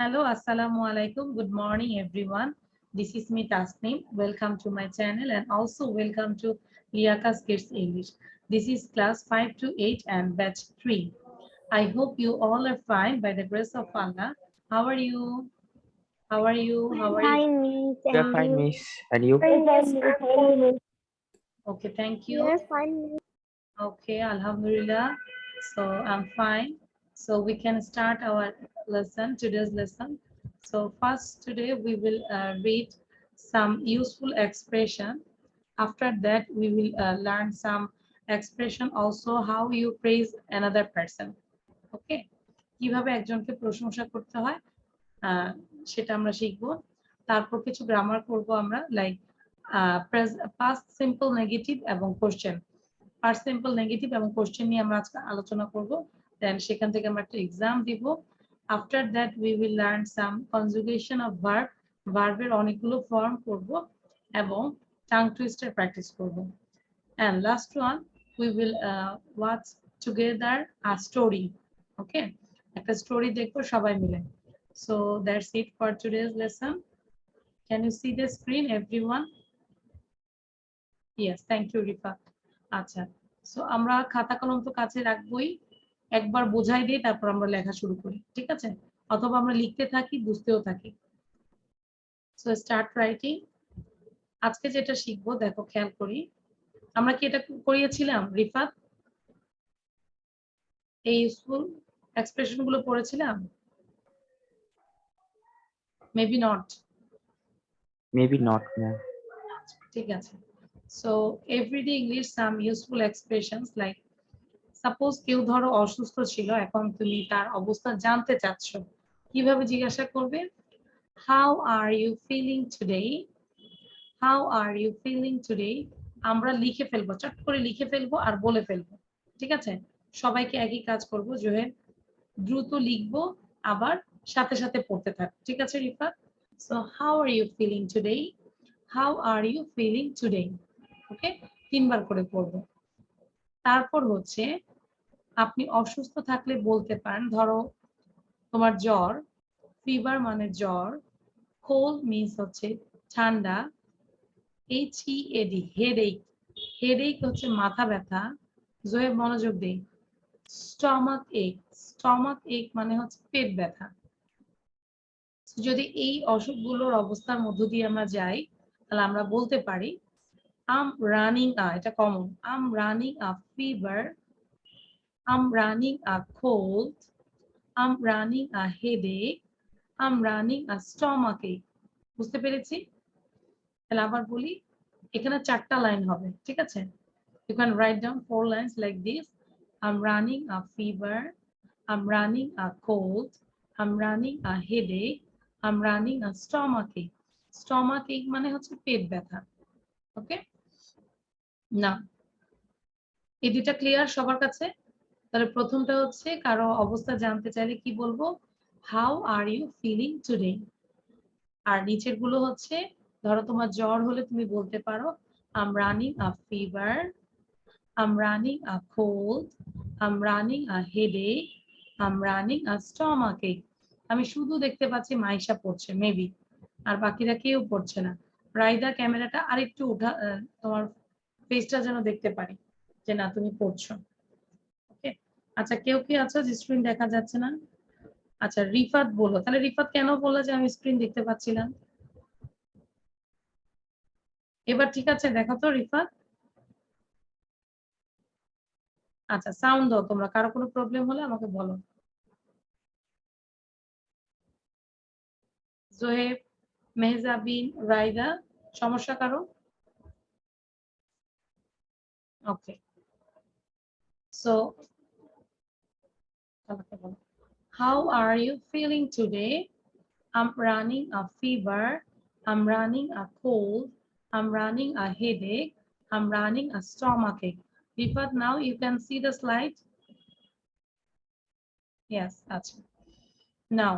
Hello, assalamu alaikum. Good morning, everyone. This is me, Tasneem. Welcome to my channel and also welcome to Liaka's Kids English. This is class 5 to 8 and batch 3. I hope you all are fine by the grace of Allah. How are you? How are you? How are you? Hi, Miss, We are and fine, you? miss. And you? Yes, I'm fine. Okay, thank We you. are fine. Okay, Alhamdulillah. So I'm fine. So we can start our lesson, today's lesson. So first today we will read some useful expression. After that we will learn some expression also how you praise another person. Okay, কিভাবে একজনকে প্রশংসা করতে হয় সেটা আমরা শিখবো। তারপর কিছু গ্রামার করব আমরা লাইক past simple নেগেটিভ এবং কোশ্চেন। past simple নেগেটিভ এবং কোশ্চেন নিয়ে আমরা আজকে আলোচনা করব। দেন সেখান থেকে আমরা একটা এক্সাম দিব। After that we will learn some conjugation of verb, ভার্বের অনেকগুলো ফর্ম করব এবং টাং টুইস্টার প্র্যাকটিস করব। and last one we will watch together a story. Okay, একটা স্টোরি দেখবো সবাই মিলে। So that's it for today's lesson. Can you see the screen, everyone? Yes, thank you, Rifa. আচ্ছা, so আমরা খাতা কলম তো কাছে রাখবোই, একবার বোঝাই দিই তারপর আমরা লেখা শুরু করি, ঠিক আছে? অথবা আমরা লিখতে থাকি, বুঝতেও থাকি। So start writing. আজকে যেটা শিখবো দেখো খেয়াল করি, আমরা কি এটা করিয়েছিলাম রিফাত? এই ইউজফুল এক্সপ্রেশন গুলো পড়েছিলাম? Maybe not. Maybe not, ma'am. ঠিক আছে। সো এভরিডে ইংলিশ সাম ইউজফুল এক্সপ্রেশনস লাইক সাপোজ কেউ ধরো অসুস্থ ছিল, এখন তুমি তার অবস্থা জানতে চাচ্ছ, কিভাবে জিজ্ঞাসা করবে? How are you feeling today? How are you feeling today? আমরা লিখে ফেলবো, চট করে লিখে ফেলবো আর বলে ফেলবো, ঠিক আছে? সবাইকে একই কাজ করব, জোহের দ্রুত লিখবো আবার সাথে সাথে পড়তে থাকবো, ঠিক আছে Rifat? So how are you feeling today? How are you feeling today? Okay, 3 বার করে পড়বো। তারপর হচ্ছে আপনি অসুস্থ থাকলে বলতে পারেন, ধরো তোমার জ্বর, ফিভার মানে জ্বর, কোল্ড মিন্স হচ্ছে ঠান্ডা, HEAD হেডেক, হেডেক হচ্ছে মাথা ব্যথা, জোয়ে মনোযোগ দেই, স্টমাক এক, স্টমাক এক মানে হচ্ছে পেট ব্যথা। যদি এই অসুখগুলোর অবস্থার মধ্য দিয়ে আমরা যাই তাহলে আমরা বলতে পারি আম রানিং এটা common, I'm running a fever, I'm running a cold, I'm running a headache, I'm running a stomachache. বুঝতে পেরেছি? তাহলে আবার বলি, এখানে 4টা লাইন হবে, ঠিক আছে? You can write down 4 lines like this. I'm running a fever, I'm running a cold, I'm running a headache, I'm running a stomachache. Stomachache মানে হচ্ছে পেট ব্যথা। ওকে, না এই দুটা ক্লিয়ার সবার কাছে? তাহলে প্রথমটা হচ্ছে কারো অবস্থা জানতে চাইলে কি বলবো? How are you feeling today? আর নিচের গুলো হচ্ছে ধরো তোমার জ্বর হলে তুমি বলতে পারো I'm running a fever, I'm running a cold, I'm running a headache, I'm running a stomach ache. আমি শুধু দেখতে পাচ্ছি মাইশা পড়ছে মেবি, আর বাকিরা কেউ পড়ছে না। রাইদা ক্যামেরাটা আরেকটু উঠা, তোমার ফেসটা যেন দেখতে পারি যে না তুমি পড়ছো। ওকে, আচ্ছা কেউ কি আছো যে স্ক্রিন দেখা যাচ্ছে না? আচ্ছা রিফাত বলো, তাহলে রিফাত কেন বললো যে আমি স্ক্রিন দেখতে পাচ্ছিলাম? এবার ঠিক আছে দেখো তো রিফাত। আচ্ছা সাউন্ড দাও তোমরা, কারো কোনো প্রবলেম হলে আমাকে বলো। জোহেব, মেহজাবিন, রাইদা, সমস্যা কারো? Okay, so how are you feeling today? I'm running a fever, I'm running a cold, I'm running a headache, I'm running a stomachache. Rifat, now you can see the slide. Yes, আচ্ছা। Now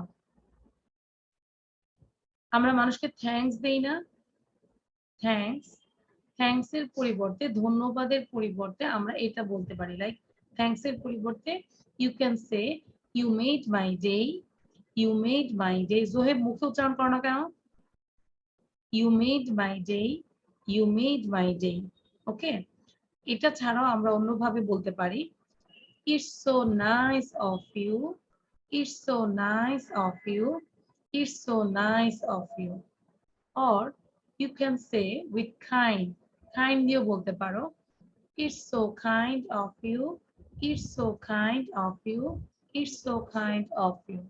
আমরা মানুষকে thanks দেই না? Thanks, thanks এর পরিবর্তে, ধন্যবাদের পরিবর্তে আমরা এটা বলতে পারি, লাইক থ্যাঙ্কস এর পরিবর্তে you can say you made my day, You made my day. Zoheb মুখে উচ্চারণ করো না কেন? You made my day. You made my day. ওকে, এটা ছাড়াও আমরা অন্যভাবে বলতে পারি It's so nice of you. It's so nice of you. It's so nice of you. Or you can say with kind. Kind দিয়েও বলতে পারো It's so kind of you. It's so kind of you. It's so kind of you.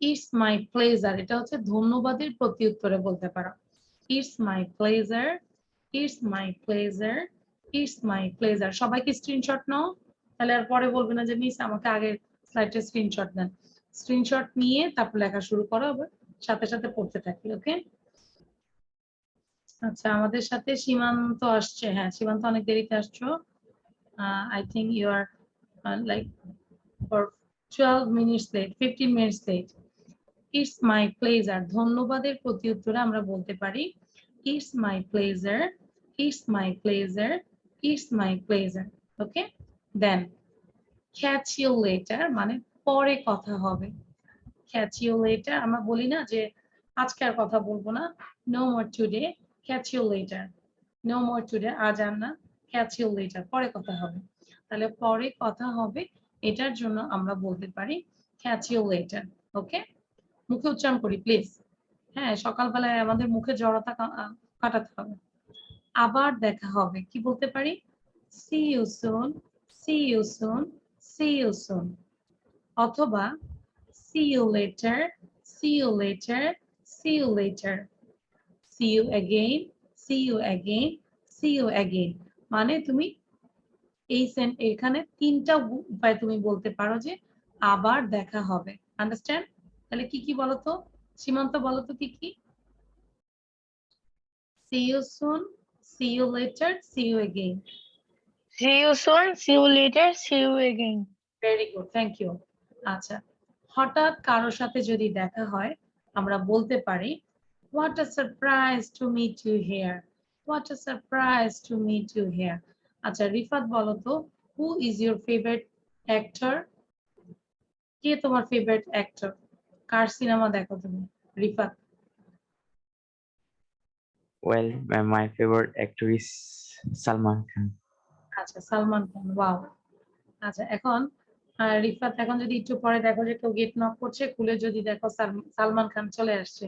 It's my pleasure. এটা হচ্ছে ধন্যবাদের প্রত্যুত্তরে বলতে পারো It's my pleasure. It's my pleasure. It's my pleasure. সবাই কি screenshot নাও? তাহলে আর পরে বলবে না যে মিস আমাকে আগের স্লাইডে স্ক্রিনশট দেন। স্ক্রিনশট নিয়ে তারপর লেখা শুরু করো, আবার সাথে সাথে পড়তে থাকি। ওকে, আচ্ছা আমাদের সাথে সীমান্ত আসছে। হ্যাঁ, সীমান্ত অনেক দেরিতে আসছো। I think you are like for 12 minutes late, 15 minutes late. It's my pleasure. ধন্যবাদের প্রত্যুত্তরে আমরা বলতে পারি It's my pleasure. It's my pleasure. It's my pleasure. Okay? Then catch you later মানে পরে কথা হবে। Catch you later আমরা বলি না যে আজকে আর কথা বলবো না, no more today, catch you later. No more today, আজ আর না, catch you later, পরে কথা হবে। তাহলে পরে কথা হবে এটার জন্য আমরা বলতে পারি catch you later. ওকে, মুখে উচ্চারণ করি প্লিজ। হ্যাঁ, সকালবেলায় আমাদের মুখে জড়তা কাটাতে হবে। আবার দেখা হবে কি বলতে পারি see you soon, see you soon, see you soon. অথবা see you later, see you later, see you later. See you again, see you again, see you again. মানে তুমি এই এখানে তিনটা উপায় তুমি বলতে পারো যে আবার দেখা হবে। আন্ডারস্ট্যান্ড? তাহলে কি কি বলো তো? সীমান্ত বলো তো কি কি? See you soon, see you later, see you again. See you soon, see you later, see you again. Very good, thank you. আচ্ছা, হঠাৎ কারোর সাথে যদি দেখা হয় আমরা বলতে পারি What a surprise to meet you here. What a surprise to meet you here. আচ্ছা রিফাত বলো তো who is your favorite actor? কে তোমার ফেভারিট অ্যাক্টর? কার সিনেমা দেখো তুমি? Rifat. Well, my favorite actor is Salman Khan. আচ্ছা সালমান খান, ওয়াও। আচ্ছা এখন রিফাত এখন যদি একটু পরে দেখো যে কেউ গেট নক করছে, খুলে যদি দেখো সালমান খান চলে আসছে,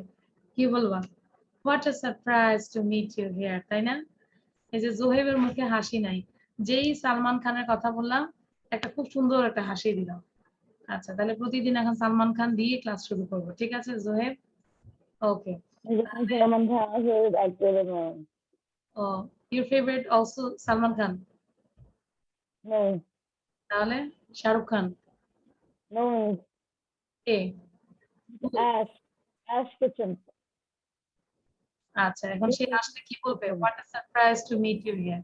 কি বলবা? What a surprise to meet you here, তাই না? এই যে জোহেবের মুখে হাসি নাই, যেই সালমান খানের কথা বললাম একটা খুব সুন্দর একটা হাসি দিলাম। আচ্ছা তাহলে প্রতিদিন এখন সালমান খান দিয়ে ক্লাস শুরু করবো, ঠিক আছে Zoheb? Okay. Salman Khan is favorite actor of mine. ও, your favourite also Salman Khan? No, তাহলে শাহরুখ খান? no, কে? Ash Kitchen. আচ্ছা এখন সে আসলে কি বলবে? What a surprise to meet you here,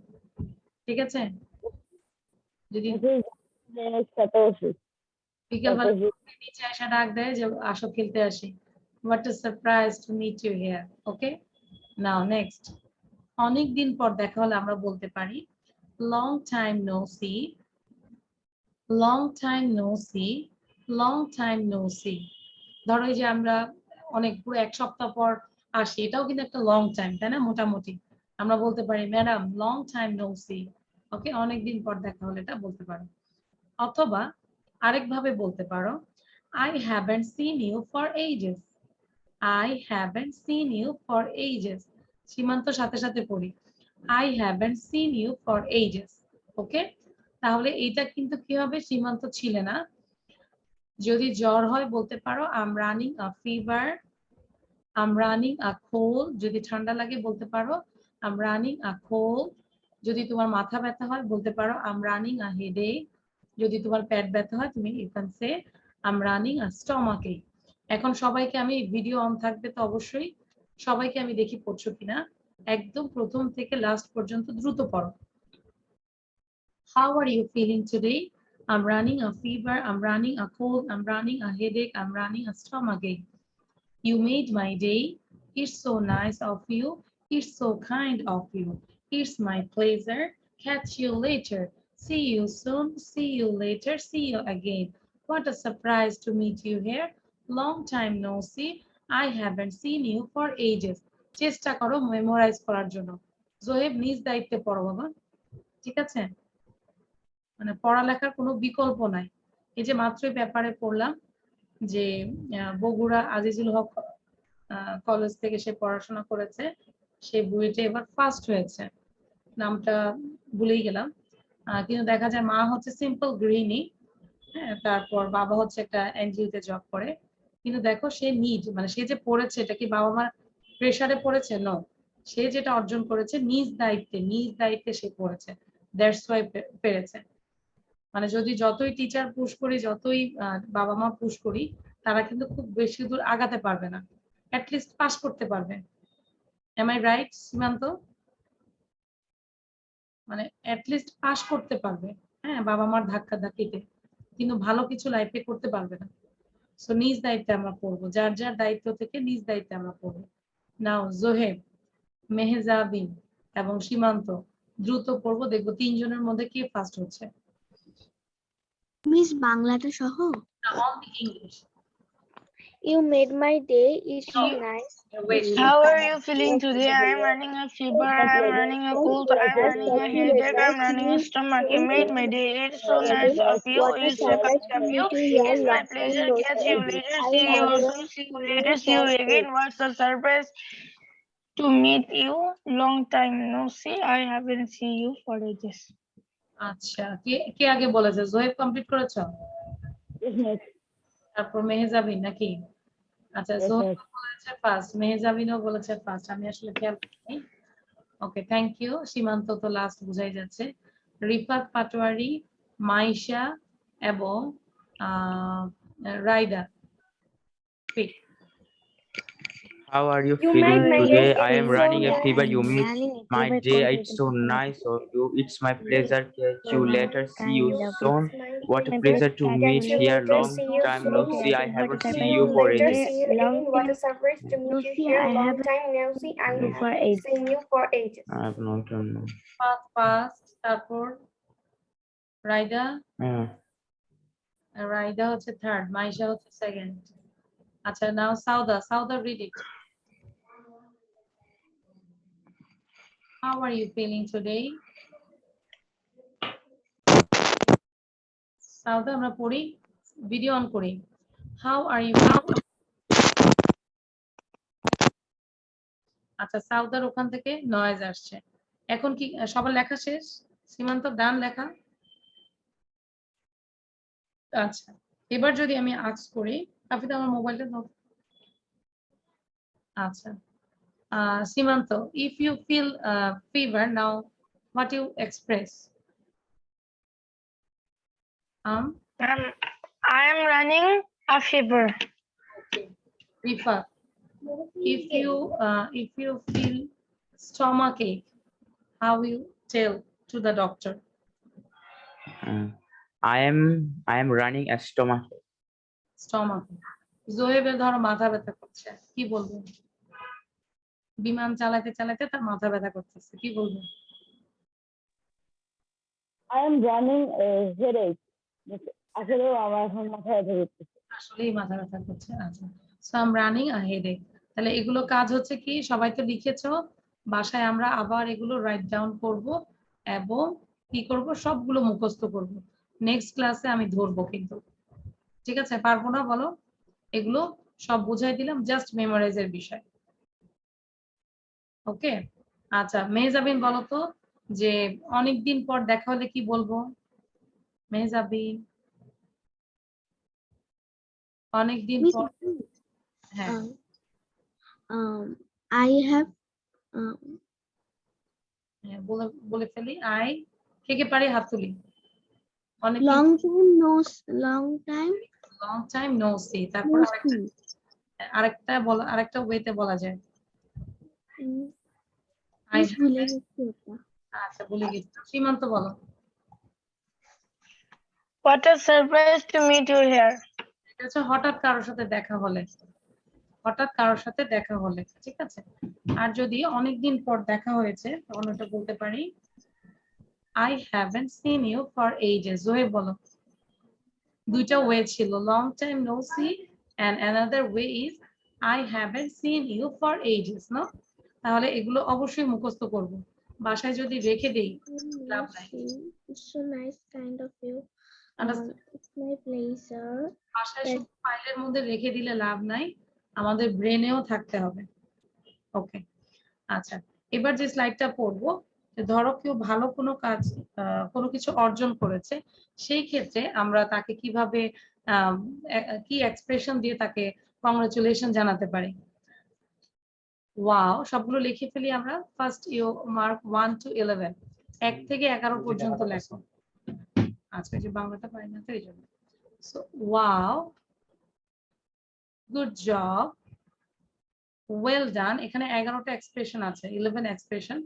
ঠিক আছে? যদি Satoshi. বিকেলবেলা নিচে এসে ডাক দেয় যে আসো খেলতে আসি, what a surprise to meet you here. Okay, now next. অনেক দিন পর দেখা হলে আমরা বলতে পারি long time no see, long time no see, long time no see. ধরো এই যে আমরা অনেক পুরো এক সপ্তাহ পর আসি, এটাও কিন্তু একটা লং টাইম, তাই না? মোটামুটি আমরা বলতে পারি madam long time no see. Okay, অনেকদিন পর দেখা হলে এটা বলতে পারো। অথবা আরেকভাবে বলতে পারো I haven't seen you for ages. I haven't seen you for ages. সীমান্ত সাথে সাথে পড়ি I haven't seen you for ages. ওকে, তাহলে এটা কিন্তু কি হবে? সীমান্ত ছিলে না। যদি জ্বর হয় বলতে পারো I'm running a fever, I'm running a cold. যদি ঠান্ডা লাগে বলতে পারো I'm running a cold. যদি তোমার মাথা ব্যথা হয় বলতে পারো I'm running a headache. যদি তোমার পেট ব্যথা হয় তুমি you can say I'm running a stomachache. এখন সবাইকে আমি ভিডিও অন থাকবে তো অবশ্যই সবাইকে আমি দেখি পড়ছো কিনা, একদম প্রথম থেকে লাস্ট পর্যন্ত দ্রুত পড়ো। How are you feeling today? I'm running a fever, I'm running a cold, I'm running a headache, I'm running a stomachache. You made my day. It's so nice of you. It's so kind of you. It's my pleasure. Catch you later. See you soon. See you later. See you again. What a surprise to meet you here. Long time no see. I haven't seen you for ages. চেষ্টা করো memorise করার জন্য। জোহেব নিজ দায়িত্বে পড়ো বাবা, ঠিক আছে? মানে পড়ালেখার কোনো বিকল্প নাই। এই যে মাত্রই ব্যাপারে পড়লাম যে বগুড়া আজিজুল হক কলেজ থেকে সে পড়াশোনা করেছে, সে বুয়েটে এবার ফার্স্ট হয়েছে, নামটা ভুলেই গেলাম। কিন্তু দেখা যায় মা হচ্ছে সিম্পল গৃহিণী, হ্যাঁ, তারপর বাবা হচ্ছে একটা এনজিওতে জব করে। কিন্তু দেখো সে মানে সে যে পড়েছে এটা কি বাবা মার প্রেসারে পড়েছে? নো, সে যেটা অর্জন করেছে নিজ দায়িত্বে সে পড়েছে, দ্যাটস ওয়াই পেরেছে। মানে যদি যতই টিচার পুশ করি, যতই বাবা মা পুশ করি, তারা কিন্তু খুব বেশি দূর আগাতে পারবে না, অ্যাটলিস্ট পাস করতে পারবে। এম আই রাইট সীমান্ত? মানে অ্যাটলিস্ট পাস করতে পারবে, হ্যাঁ, বাবা মার ধাক্কা ধাক্কিতে, কিন্তু ভালো কিছু লাইফে করতে পারবে না। সো নিজ দায়িত্বে আমরা পড়বো, যার যার দায়িত্ব থেকে নিজ দায়িত্বে আমরা পড়বো। নাও জোহেব, মেহজাবিন এবং সীমান্ত দ্রুত পড়বো, দেখবো তিনজনের মধ্যে কে ফার্স্ট হচ্ছে। মিস বাংলাটা সহ only English. You made my day. It's so No. nice. Wait. How are you feeling today? I'm running a fever. I'm running a cold. I'm running a headache. I'm running a stomach. You made my day. It's so nice of you. What a It's so kind surprise to of you. meet you here. It's my Long time pleasure. no Catch see. you later. I See you haven't soon. See you seen later. you See you for again. What's the surprise to meet you? Long time no see. I haven't seen you for ages. আচ্ছা, কে কে আগে বলেছে? Zoheb complete করেছো? তারপর মেহজাবিন নাকি? আচ্ছা, জোহেব বলেছে first, মেহজাবিনও বলেছে first, আমি আসলে খেয়াল করিনি। Okay, thank you. সীমান্ত তো লাস্ট বুঝাই যাচ্ছে। রিফাত পাটোয়ারি, মাইশা এবং Raida, pick. How are you You feeling made my today? day. I am It's so running a nice. fever. You made Running a my fever, day. cold, It's so nice of you. It's my pleasure. Catch so you one later. See kind you of soon. it's What a my pleasure to pleasure meet catch you here. later. Long See you time no soon. see. I What a haven't seen surprise you to for meet you ages. here. Long What a time surprise to meet no you see. here. I Long haven't time no see. I seen you for haven't ages. seen you for ages. I have not done. First, তারপর Raida, Yeah. Raida হচ্ছে third, Maisha হচ্ছে second. আচ্ছা, নাও Sawda read it. How are you feeling today? Sawda, আমরা পড়ি, video on করি। How are you feeling? আচ্ছা, সাউদার ওখান থেকে নয়েজ আসছে। এখন কি সবার লেখা শেষ? সীমান্ত ডান লেখা? আচ্ছা, এবার যদি আমি আস্ক করি, কাফিদা আমার মোবাইলটা দাও। আচ্ছা, সীমান্ত, if you feel fever now, what you express? I am running a fever. Okay. Rifa, if you feel stomach ache, how you tell to the doctor? I am running a stomach. Stomach. জোহেবের ধরো মাথা ব্যথা করছে, কি বলবো? বিমান চালাতে চালাতে তার মাথা ব্যথা করতেছে, কি বলবো? I am running a headache. আসলে আমার এখন মাথা ব্যথা করতেছে। আসলেই মাথা ব্যথা করছে। আচ্ছা, so I am running a headache. তাহলে এগুলো কাজ হচ্ছে কি, সবাই তো লিখেছো, বাসায় আমরা আবার এগুলো রাইট ডাউন করব এবং কি করব, সবগুলো মুখস্থ করব। নেক্সট ক্লাসে আমি ধরবো কিন্তু, ঠিক আছে? পারবো না বলো? এগুলো সব বুঝাই দিলাম, জাস্ট মেমোরাইজের বিষয়। ওকে, আচ্ছা মেহজাবিন বলো তো, যে অনেকদিন পর দেখা হলে কি বলবো? মেহজাবিন, অনেকদিন Miss, পর, হ্যাঁ I have বলে ফেলি, আই, কে পারি হাত তুলি। অনেক long time long time no see, তারপর no see. আরেকটা ওয়েতে বলা যায়। Miss ভুলে গেছি ওটা। আচ্ছা, ভুলে গেছি। সীমান্ত বলো। What a surprise to meet you here. এটা হচ্ছে হঠাৎ কারোর সাথে দেখা হলে, হঠাৎ কারোর সাথে দেখা হলে, ঠিক আছে? আর যদি অনেকদিন পর দেখা হয়েছে, তখন ওটা বলতে পারি I haven't seen you for ages. Zoheb বলো। দুইটা ওয়ে ছিল, long time no see and another way is I haven't seen you for ages, no? তাহলে এগুলো অবশ্যই মুখস্থ করব, বাসায় যদি রেখে দেই লাভ নাই। It's so nice kind of you. Understand? It's my pleasure. বাসায় শুধু ফাইলের মধ্যে রেখে দিলে লাভ নাই, আমাদের ব্রেনেও থাকতে হবে। ওকে, আচ্ছা, এবার যে স্লাইডটা পড়বো, যে ধরো কেউ ভালো কোনো কাজ, কোনো কিছু অর্জন করেছে, সেই ক্ষেত্রে আমরা তাকে কিভাবে কি এক্সপ্রেশন দিয়ে তাকে কংগ্রাচুলেশন জানাতে পারি। ওয়াও, সবগুলো লিখে ফেলি আমরা। ফার্স্ট ইউ মার্ক 1 to 11, 1 থেকে 11 পর্যন্ত লেখো। আজকে যে বাংলাটা পাই না তো এই জন্য। So wow, good job, well ডান। এখানে 11টা এক্সপ্রেশন আছে, 11 এক্সপ্রেশন।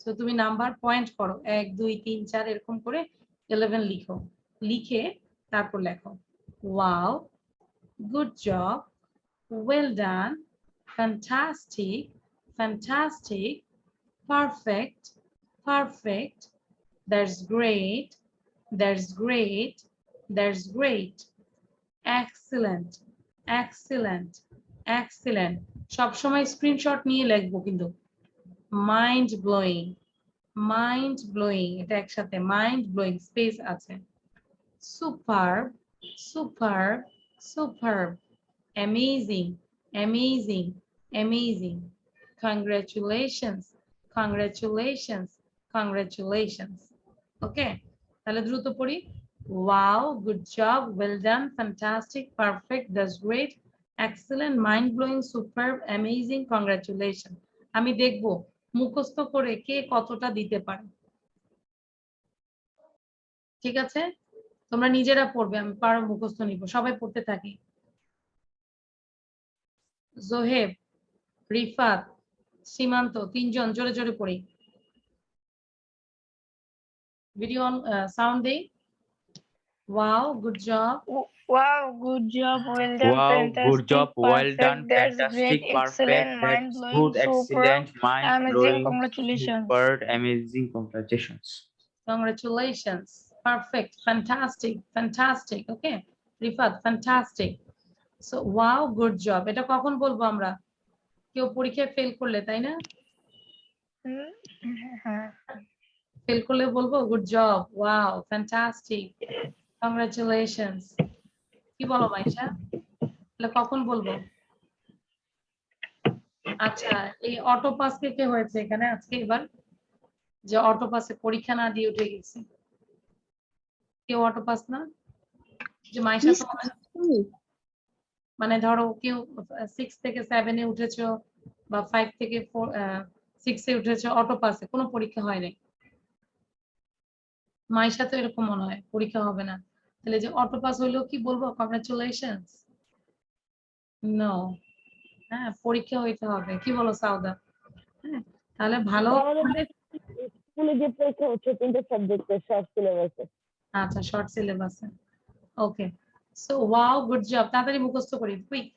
সো তুমি নাম্বার পয়েন্ট করো, 1 2 3 4 এরকম করে 11 লিখো, লিখে তারপর লেখো wow, good job, well done, fantastic, fantastic, perfect, perfect, that's great, that's great, that's great, excellent, excellent, excellent. সবসময় স্ক্রিনশট নিয়ে লিখবো কিন্তু। মাইন্ড ব্লোয়িং, মাইন্ড ব্লোয়িং, এটা একসাথে মাইন্ড ব্লোয়িং, স্পেস আছে। Superb, superb, superb, amazing, amazing, amazing, congratulations, congratulations, congratulations. Okay, তাহলে দ্রুত পড়ি। Wow, good job, well done, fantastic, perfect, that's great, excellent, mind blowing, superb, amazing, congratulation. আমি দেখব মুখস্থ করে কে কতটা দিতে পারে। ঠিক আছে, তোমরা নিজেরা পড়বে, আমি পারো মুখস্থ নিব। সবাই পড়তে থাকি। জোহেব, রিফাত, সীমান্ত, তিনজন জোরে জোরে পড়ি। ভিডিও অন, সাউন্ড দেই। Wow, good job, Wow, good job, well done, Wow, fantastic, good job, well done, perfect, that's great, fantastic, excellent, perfect, that's mind-blowing, good, superb, excellent, mind amazing, blowing, congratulations. super, amazing, congratulations. congratulations, perfect, fantastic, fantastic. Okay, Rifat, fantastic. So wow, good job, এটা কখন বলবো আমরা? কেউ পরীক্ষায় fail করলে, তাই না? Fail করলে বলবো good job, wow, fantastic, congratulations. কি বলো মাইশা, তাহলে কখন বলবো? আচ্ছা, এই অটো পাস কে কে হয়েছে এখানে আজকে? এবার যে অটো পাসে পরীক্ষা না দিয়ে উঠে গেছে, কেউ অটো পাস না? যে মাইশা তো মানে ধরো কেউ 6 থেকে 7 এ উঠেছো বা 5 থেকে 6 এ উঠেছো, অটো পাসে কোনো পরীক্ষা হয় নাই। মাইশা তো এরকম মনে হয় পরীক্ষা হবে না, তাহলে যে অটো পাস হইলো কি বলবো? কংগ্রাচুলেশনস? নো, হ্যাঁ, পরীক্ষা হইতে হবে। কি বলো সাউদা? হ্যাঁ, তাহলে ভালো। আমাদের স্কুলে যে পরীক্ষা হচ্ছে 3টা সাবজেক্টের শর্ট সিলেবাসে। আচ্ছা, শর্ট সিলেবাসে। Okay, so wow, good job, তাড়াতাড়ি মুখস্থ করি, quick.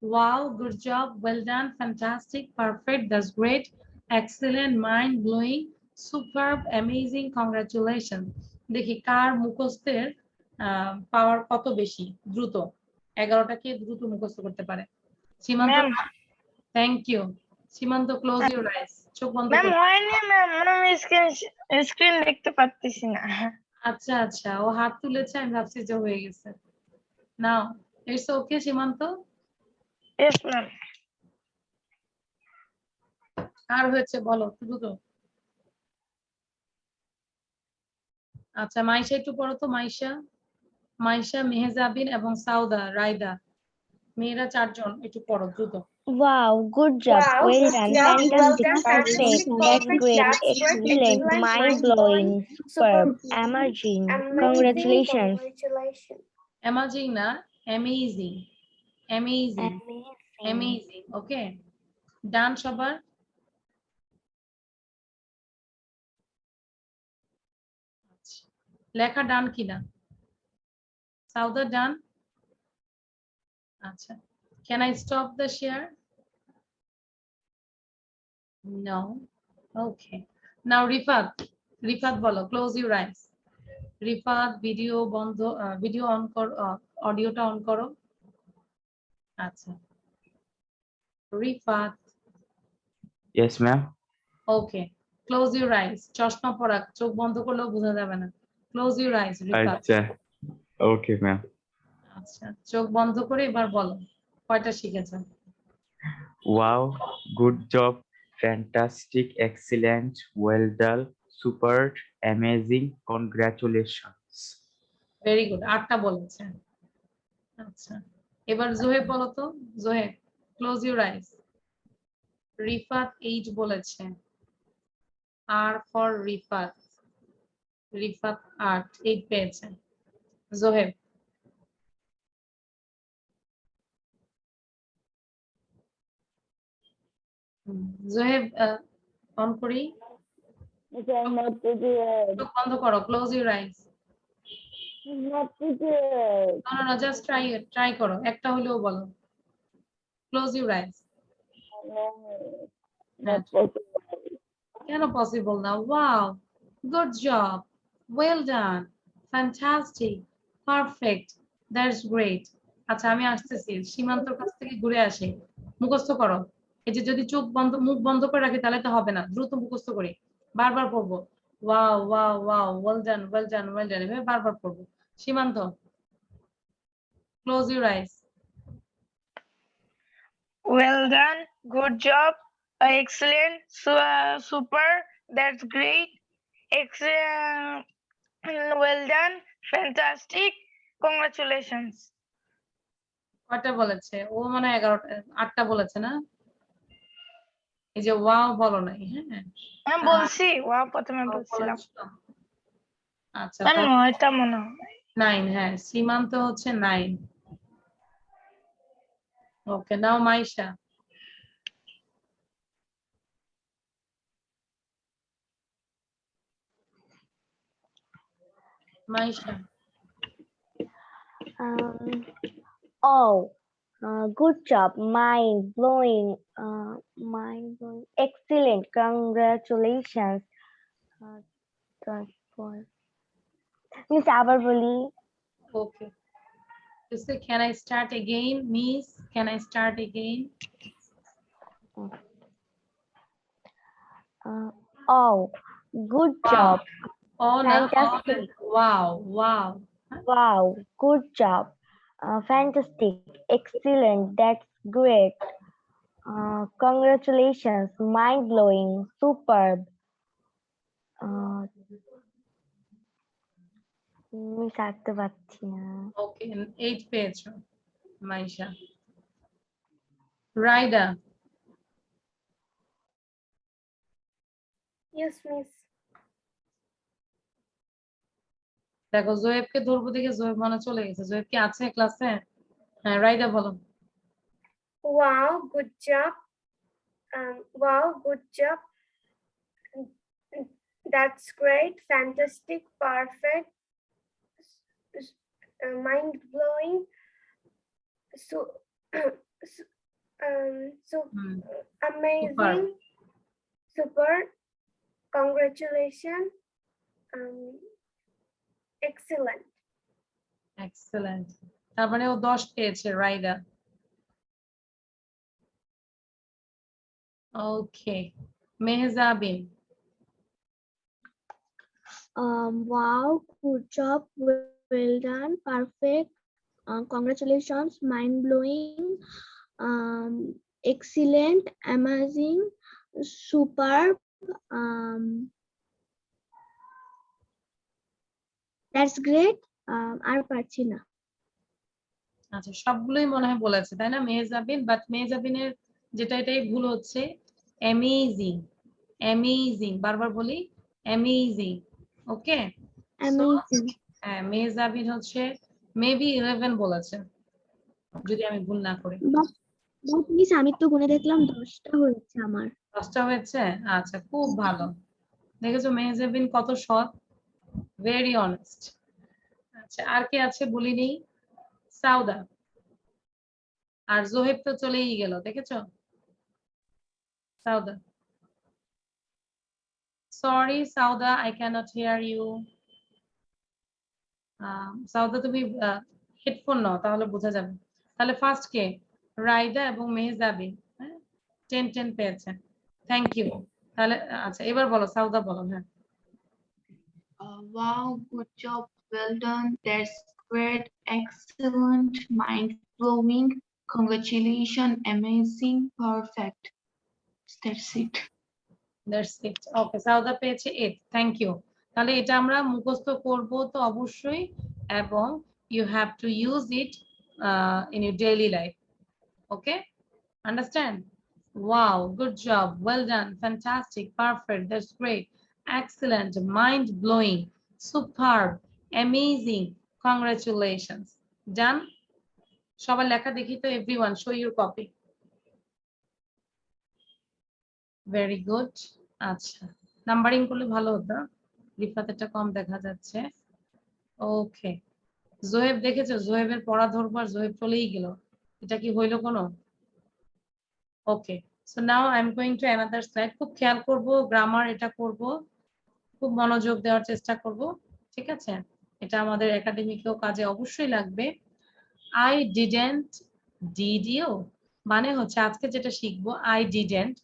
Wow, good job, well done, fantastic, perfect, that's great, excellent, mind blowing, superb, amazing, congratulation. দেখি কার মুখস্থের পাওয়ার কত বেশি, দ্রুত 11টা কে দ্রুত মুখস্থ করতে পারে। সীমান্ত, ম্যাম, থ্যাংক ইউ। সীমান্ত, ক্লোজ ইউর আইস, চোখ বন্ধ ম্যাম করো। হয়নি ম্যাম, আমি স্ক্রিন দেখতে পাচ্ছি না। আচ্ছা আচ্ছা, ও হাত তুলেছে, আমি ভাবছি যে হয়ে গেছে। নাও, ইটস ওকে সীমান্ত। Yes ma'am. আর হয়েছে বলো দ্রুত। আচ্ছা, মাইশা একটু পড়ো তো। মাইশা, মাইশা, মেহজাবিন এবং সাউদা, রায়দা, মেয়েরা 4 জন একটু পড়ো দ্রুত। Wow, good job. Wow, Well good done. job. Well Fantastic. done. Perfect. Fantastic. That's Perfect. great. That's great. Excellent. Excellent. Mind-blowing. Superb. Amazing. Amazing. Congratulations. Congratulations. Amazing না, অ্যামেজিং, অ্যামেজিং, Amazing. অ্যামেজিং। ওকে, ডান সবার? লেখা ডান কিনা? সাউদা ডান? আচ্ছা, can I stop the share? No. Okay, now Rifat, Rifat বলো, close your eyes. Rifat, video বন্ধ, video on কর, অডিওটা on করো। আচ্ছা, Rifat. Yes, ma'am. Okay, close your আইস। চশমা পরা, চোখ বন্ধ করলেও বোঝা যাবে না। Close your eyes, Rifat. Acha. Okay, ma'am. আচ্ছা, চোখ বন্ধ করে এবার বলো কয়টা শিখেছো। Wow, good job. Fantastic, excellent, well done, super, amazing, congratulations. Very good, 8টা বলেছে। আচ্ছা, এবার জোহেব বলো তো। Zoheb, close your eyes. Rifat 8 বলেছে। আর ফর রিফাত। রিফাত 8 পেয়েছে। জোহেব। জোহেব, অন করি। Okay, not prepared. চোখ বন্ধ করো, close your eyes. Not prepared. না, জাস্ট ট্রাই করো, একটা হলেও বলো। Close your eyes. Not possible. কেন পসিবল না? Wow, good job, well done, fantastic, perfect, that's great. আচ্ছা, আমি আসতেছি, সীমান্তর কাছ থেকে ঘুরে আসি। মুখস্থ করো। এই যে যদি মুখ বন্ধ করে রাখি তাহলে তো হবে না, দ্রুত মুখস্থ করি। বারবার পড়বো। Wow wow wow, well done well done well done, এভাবে বারবার পড়বো। সীমান্ত, close your ice. Well done. Good job. Excellent. Super. That's great. Excellent. Well done. Fantastic. Congratulations. কয়টা বলেছে ও? মানে 11টা, 8টা বলেছে না? এই যে ওয়াও বলো নাই, হ্যাঁ। আমি বলছি ওয়াও প্রথমে ওয়াও বলছিলাম। বলেছো? আচ্ছা, আমি 9টা মনে হয়। 9, হ্যাঁ, সীমান্ত হচ্ছে 9। Okay, now Maisha. Maisha. Oh, good job. Mind blowing. Excellent. Congratulations. তারপর মিস আবার বলি। Okay, can I start again, miss? Can I start again? Oh, good job. Oh, না, Fantastic. wow, wow. Wow, good job. Fantastic. Excellent. That's great. Congratulations. Mind blowing. Superb. Miss আঁকতে পারছি না। ওকে, 8 পেয়েছো Maisha. রাইডা। Yes, miss. দেখো, জোয়েবকে ধরবো দেখে জোয়েব মনে চলে গেছে। জোয়েব কি আছে ক্লাসে? হ্যাঁ, রাইডা বলো। Wow, good job. Wow, good job. That's great. Fantastic. Perfect. Mind blowing. So, so hmm, amazing. Super. Congratulations. Excellent. Excellent. তার মানে ও 10 পেয়েছে রাইডা। ওকে, Mehjabin. Wow, good job, well done, perfect. Congratulations, mind blowing, excellent, amazing, superb. That's great. আর পারছি না। আচ্ছা, সবগুলোই মনে হয় বলেছে, তাই না মেহজাবিন? বাট মেহজাবিনের যেটা এটাই ভুল হচ্ছে, অ্যামেজিং। অ্যামেজিং, বারবার বলি, অ্যামেজিং। ওকে, Amazing. হ্যাঁ, মেহজাবিন হচ্ছে মেবি 11 বলেছে, যদি আমি ভুল না করি। মিস আমি তো গুনে দেখলাম 10টা হয়েছে আমার। 10টা হয়েছে? আচ্ছা, খুব ভালো। দেখেছো মেহজাবিন কত সৎ, ভেরি অনেস্ট। আচ্ছা, আর কে আছে বলিনি? সাউদা। আর জোহেব তো চলেই গেল, দেখেছো? Sawda. Sorry Sawda, I cannot hear you. Sawda, তুমি হেডফোন নাও তাহলে বোঝা যাবে। তাহলে ফার্স্ট কে? রাইদা এবং মেহজাবিন। হ্যাঁ, 10 পেয়েছে। Thank you. তাহলে আচ্ছা এবার বলো, সাউদা বলো। হ্যাঁ, Wow, good job, well done. That's great, excellent, mind-blowing. Congratulations, amazing, perfect. That's it. That's it. Okay, Sauda পেয়েছে 8। Thank you. তাহলে এটা আমরা মুখস্থ করব তো অবশ্যই, এবং you have to use it in your daily life. Okay, understand? Wow, good job, well done, fantastic, perfect, that's great, excellent, mind-blowing, superb, amazing, congratulations. Done? সবার লেখা দেখি তো, everyone show your copy. Very good. আচ্ছা, numbering করলে ভালো হতো, রিফাতেরটা কম দেখা যাচ্ছে। ওকে, জোহেব দেখেছো? জোহেবের পড়া ধরবো আর জোহেব চলেই গেল, এটা কি হইলো কোনো? Okay, so now I am going to another slide. খুব খেয়াল করব, গ্রামার এটা করব, খুব মনোযোগ দেওয়ার চেষ্টা করব, ঠিক আছে? এটা আমাদের একাডেমিকেও কাজে অবশ্যই লাগবে। আই ডিডেন্ট, ডিড ইউ মানে হচ্ছে আজকে যেটা শিখবো, I didn't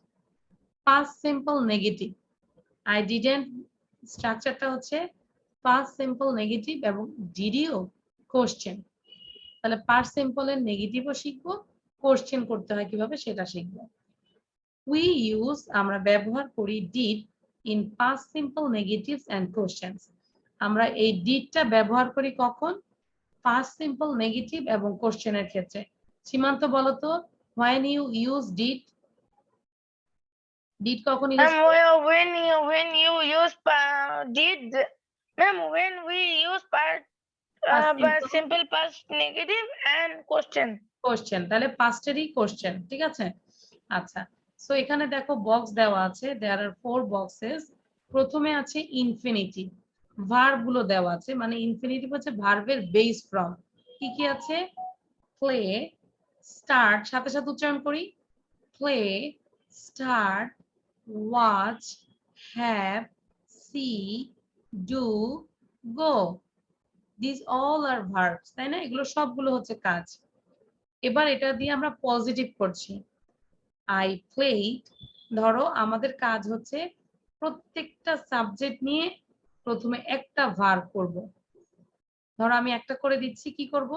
past simple negative. I didn't স্ট্রাকচারটা হচ্ছে পাস্ট সিম্পল নেগেটিভ এবং ডিড ইউ কোশ্চেন। তাহলে পাস্ট সিম্পলের নেগেটিভও শিখবো, কোশ্চেন করতে হয় কিভাবে সেটা শিখবো। We use, আমরা ব্যবহার করি did in past simple negatives and questions. আমরা এই didটা ব্যবহার করি কখন? past simple negative এবং কোশ্চেনের ক্ষেত্রে। সীমান্ত বলো তো, when you use did, did কখন use? When you use did, ma'am, when we use simple past negative and question. Question, তাহলে পাস্টেরই কোশ্চেন, ঠিক আছে? আচ্ছা, সো এখানে দেখো বক্স দেওয়া আছে, দেয়ার আর 4 বক্সেস। প্রথমে আছে ইনফিনিটিভ, ভার্ব গুলো দেওয়া আছে, মানে ইনফিনিটিভ হচ্ছে ভার্বের বেস ফর্ম। কি কি আছে? প্লে, স্টার্ট, সাথে সাথে উচ্চারণ করি, play, start, watch, have, see, do, go. This all are verbs, তাই না? এগুলো সবগুলো হচ্ছে কাজ। এবার এটা দিয়ে আমরা পজিটিভ করছি। আই প্লেড, ধরো আমাদের কাজ হচ্ছে প্রত্যেকটা সাবজেক্ট নিয়ে প্রথমে একটা ভার্ব করব। ধরো আমি একটা করে দিচ্ছি, কি করব?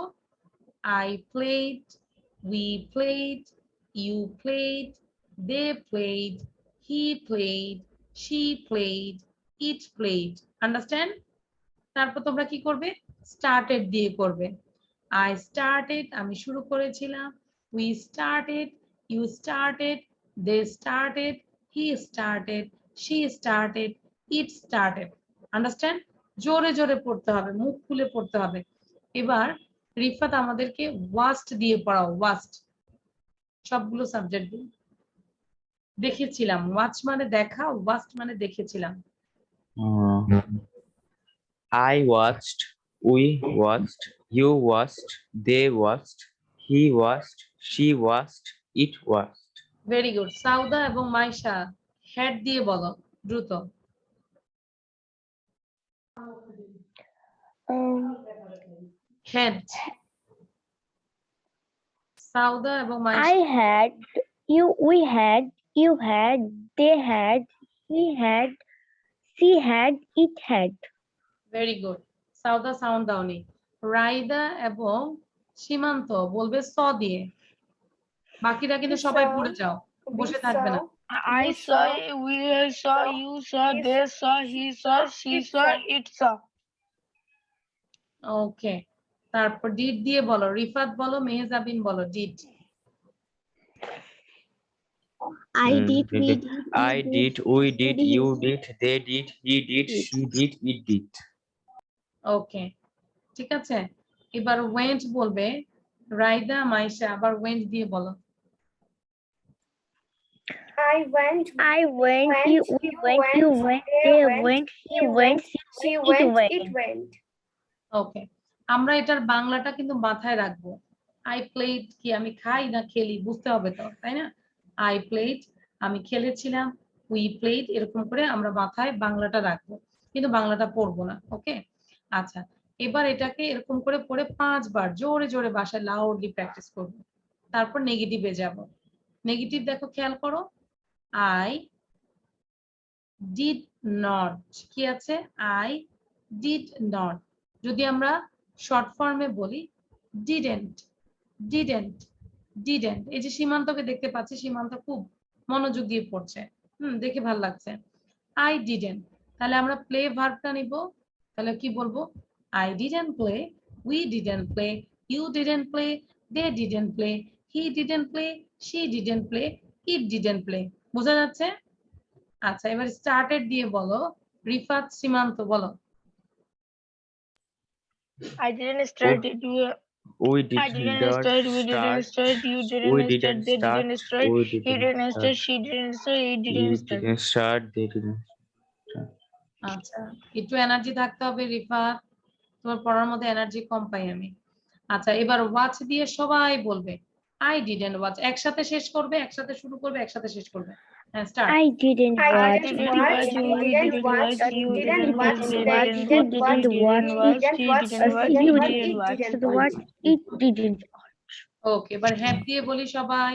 I played, we played, you played, they played, he played, she played, it played. Understand? তারপর তোমরা কি করবে? স্টার্টেড দিয়ে করবে। I started, আমি শুরু করেছিলাম, we started, you started, they started, he started, she started, it started. Understand? জোরে জোরে পড়তে হবে, মুখ খুলে পড়তে হবে। এবার রিফাত আমাদেরকে ওয়াস্ট দিয়ে পড়াও, ওয়াস্ট, সবগুলো সাবজেক্ট দিয়ে। দেখেছিলাম, ওয়াচ মানে দেখা, ওয়াস্ট মানে দেখেছিলাম। I watched, we watched, you watched, they watched, he watched, she watched, it watched. Very good. Sawda এবং মাইশা হেড দিয়ে বলো দ্রুত। হেড। সাউদা এবং Maisha. I had, we had, you had, they had, he had, she had, it had. Very good. Sawda sound দাওনি। রাইদা এবং সীমান্ত বলবে স দিয়ে। বাকিরা কিন্তু সবাই পড়ে যাও, বসে থাকবে না। I saw, we saw, you saw, they saw, he saw, she saw, it saw. ওকে, তারপর ডিড দিয়ে বলো। রিফাত বলো, মেহজাবিন বলো did. I did, we did. did, I did, we did, you did, they did, he did, did. she did, it did. ওকে, ঠিক আছে। এবার went বলবে রাইদা, মাইশা, আবার ওয়েন্ট দিয়ে বলো। I went, I went, we went, you went, they went, he went, she it went, went. it went. ওকে, আমরা এটার বাংলাটা কিন্তু মাথায় রাখবো। আই প্লেড কি আমি খাই না খেলি, বুঝতে হবে তো, তাই না? আই প্লেড আমি খেলেছিলাম, উই প্লেড, এরকম করে আমরা মাথায় বাংলাটা রাখবো, কিন্তু বাংলাটা পড়বো না। ওকে, আচ্ছা, এবার এটাকে এরকম করে পড়ে 5 বার জোরে জোরে বাসায় লাউডলি প্র্যাকটিস করবো। তারপর নেগেটিভে যাব। নেগেটিভ দেখো, খেয়াল করো। আই ডিড নট, কি আছে? I did not. যদি আমরা শর্ট ফর্মে বলি ডিডেন্ট, ডিডেন্ট, ডিডেন্ট। এই যে সীমান্তকে দেখতে পাচ্ছি, সীমান্ত খুব মনোযোগ দিয়ে পড়ছে, দেখে ভালো লাগছে। আই ডিডেন্ট, তাহলে আমরা প্লে ভার্বটা নিব। তাহলে কি বলবো? I didn't play, we didn't play, you didn't play, they didn't play, he didn't play, she didn't play, it didn't play। বোঝা যাচ্ছে? আচ্ছা, এবার স্টার্টেড দিয়ে বলো। রিফাত, সীমান্ত বলো। I didn't start it. We I did didn't not start. We didn't start. start. You We didn't start. didn't They start. didn't start. We He didn't didn't start. start. She didn't start. It We didn't start. didn't start. They didn't start. আচ্ছা, একটু energy থাকতে হবে রিফাত, তোমার পড়ার মধ্যে energy কম পাই আমি। আচ্ছা, এবার ওয়াচ দিয়ে সবাই বলবে আই ডিডন্ট ওয়াচ। একসাথে শেষ করবে, একসাথে শুরু করবে, একসাথে শেষ করবে। হ্যাঁ, start. I didn't I watch. didn't We watch, didn't we didn't watch, you didn't watch, they didn't watch, didn't watch, he didn't watch, she didn't watch, it didn't watch. What it didn't. ওকে, এবার have দিয়ে বলি সবাই,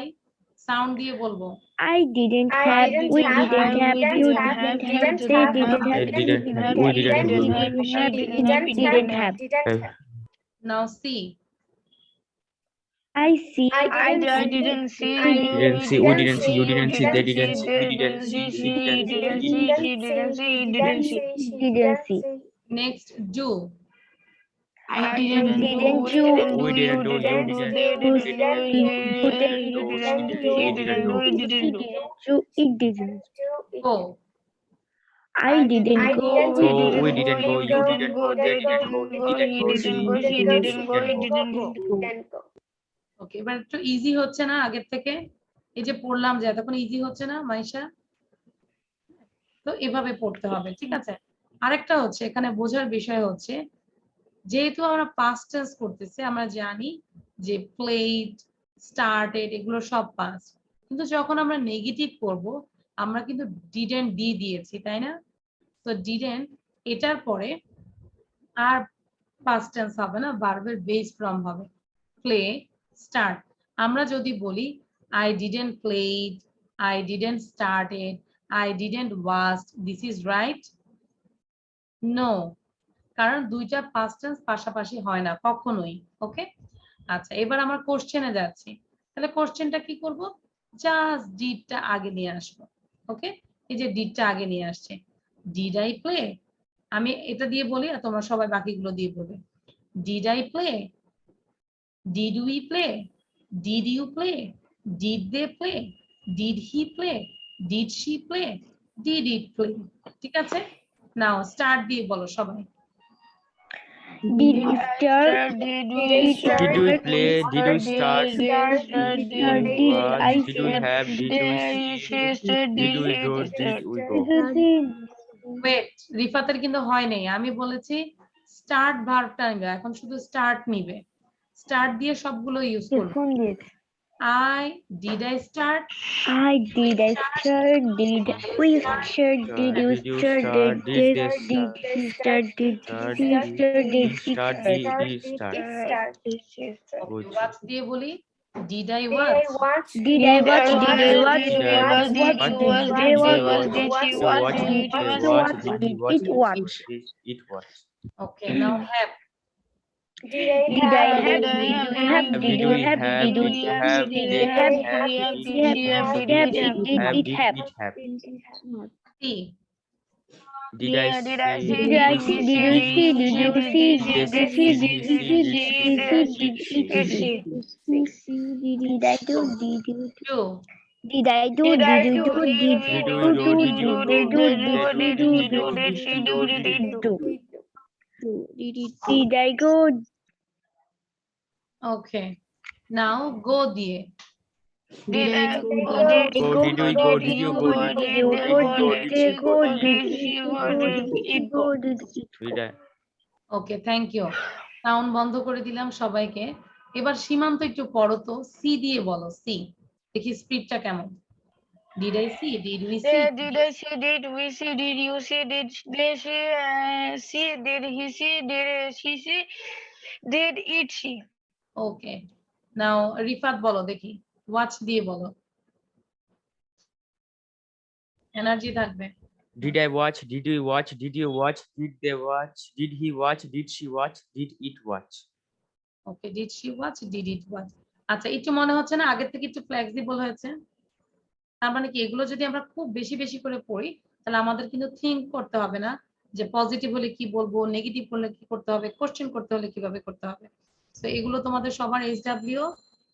sound দিয়ে বলবো। I didn't I have. didn't We have, didn't we have. didn't You have, didn't we have. didn't They have, didn't we have. They didn't didn't have, have. We we didn't didn't have. have, She we didn't didn't have. Didn't have, have. didn't have. Now see. I see. I didn't see. I Didn't see. We didn't see. You you didn't see. They didn't see. We They didn't didn't see. see. We She didn't didn't see. see. She didn't see. He didn't see. she Didn't see. Next do. I I didn't didn't do. do. Didn't you? We didn't do. You Didn't do. didn't. They You didn't do. didn't. He You didn't didn't. do. He He didn't didn't do. do. He He didn't do. didn't do. It didn't. Go. I didn't I go. didn't So go, we you didn't go. You didn't go. They didn't go. He didn't go. She didn't go. He didn't go. didn't go. ওকে, এবার একটু easy হচ্ছে না আগের থেকে? এই যে পড়লাম যে এতক্ষণ ইজি হচ্ছে না মাইশা? তো এভাবে পড়তে হবে, ঠিক আছে? আরেকটা হচ্ছে এখানে বোঝার বিষয় হচ্ছে, যেহেতু আমরা পাস্ট টেন্স করতেছি, আমরা জানি যে প্লেড, স্টার্টেড এগুলো সব পাস্ট, কিন্তু যখন আমরা নেগেটিভ করব আমরা কিন্তু ডিডেন্ট ডি দিয়েছি, তাই না? তো ডিডেন্ট এটার পরে আর পাস্ট টেন্স হবে না, ভার্বের বেস ফর্ম হবে প্লে, স্টার্ট। আমরা যদি বলি I didn't played, I didn't started, I didn't watched, this is right? No, কারণ দুইটা পাস্ট টেন্স পাশাপাশি হয় না কখনোই। ওকে, আচ্ছা, এবার আমরা কোশ্চেনে যাচ্ছি। তাহলে কোশ্চেনটা কি করব? জাস্ট ডিডটা আগে নিয়ে আসবো। ওকে, এই যে ডিডটা আগে নিয়ে আসছে, ডিড আই প্লে। আমি এটা দিয়ে বলি আর তোমরা সবাই বাকিগুলো দিয়ে বলবে। Did I play, did we play, did you play, did they play, did he play, did she play, did it play. ঠিক আছে, নাও স্টার্ট দিয়ে বলো সবাই। Did we start? Did Did we play? Did we start? Did Did I Did we have? Did we see? Did we go? Did we go? Wait, রিফাতের কিন্তু হয় নাই। আমি বলেছি স্টার্ট ভার্বটা নিবে, এখন শুধু স্টার্ট নিবে। স্টার্ট দিয়ে সবগুলো ইউজ করবে। I did I start, I did. I start. Did we start? Did you start? Did they did he start? Did he start? Did it start? Watch দিয়ে বলি did I Did I watch, watch? Did I watch? Did I watch? Did I watch? Did you watch? Did you watch? Did she watch? Did you watch? Did it watch? It watch. Okay, now have. Did I Did I have? have? Did you have? Did you have? Did you have? Did you have? Did it have? See, Did I see? Did I see? Did you see? Did you see? Did they see? Did you see? Did he see? Did I do? Did you? Two, Did I do? Did you do? Did you do? Did you do? Did she do? Did it do? Did I go? ওকে, নাও গো দিয়ে। Did I Go, did we go? Did you go? Did you go? Did they go? Did she it go? go? Did Did it go? Did it Did I? Okay, thank you. Sound বন্ধ করে দিলাম সবাইকে। এবার সীমান্ত একটু পড়ো তো, C দিয়ে বলো, সি। দেখি স্পিডটা কেমন। Did I see? Did we see? Did I see? Did we see? Did you see? Did they see? See? Did he see? Did she see? Did it see? Okay. Now Rifat বলো দেখি, watch দিয়ে বলো, energy থাকবে। Did I watch? Did we watch? Did you watch? Did they watch? Did he watch? Did she watch? Did it watch? Okay, did she watch, did it watch. আচ্ছা, একটু মনে হচ্ছে না আগের থেকে একটু ফ্লেক্সিবল হয়েছে? তার মানে কি, এগুলো যদি আমরা খুব বেশি বেশি করে পড়ি তাহলে আমাদের কিন্তু থিঙ্ক করতে হবে না যে পজিটিভ হলে কি বলবো, নেগেটিভ হলে কি করতে হবে, কোশ্চেন করতে হলে কিভাবে করতে হবে। তো এগুলো তোমাদের সবার এইচডব্লিউ,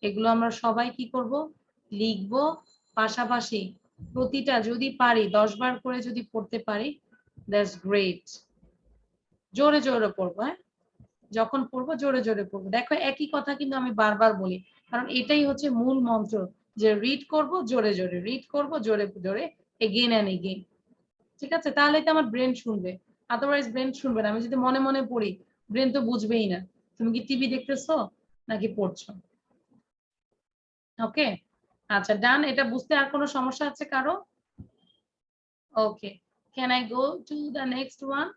এগুলো আমরা সবাই কি করব, লিখবো। পাশাপাশি প্রতিটা যদি পারি 10 বার করে যদি পড়তে পারি, দ্যাটস গ্রেট। জোরে জোরে পড়বো, হ্যাঁ, যখন পড়বো জোরে জোরে পড়বো। দেখো একই কথা কিন্তু আমি বারবার বলি, কারণ এটাই হচ্ছে মূল মন্ত্র, যে রিড করব জোরে জোরে, রিড করব জোরে জোরে, এগেইন এন্ড এগেইন। ঠিক আছে, তাহলে তো আমার ব্রেন শুনবে, আদারওয়াইজ ব্রেন শুনবে না। আমি যদি মনে মনে পড়ি, ব্রেন তো বুঝবেই না তুমি কি টিভি দেখতেছো নাকি পড়ছো। ওকে, আচ্ছা ডান। এটা বুঝতে আর কোনো সমস্যা আছে কারো? Okay, can I go to the next one?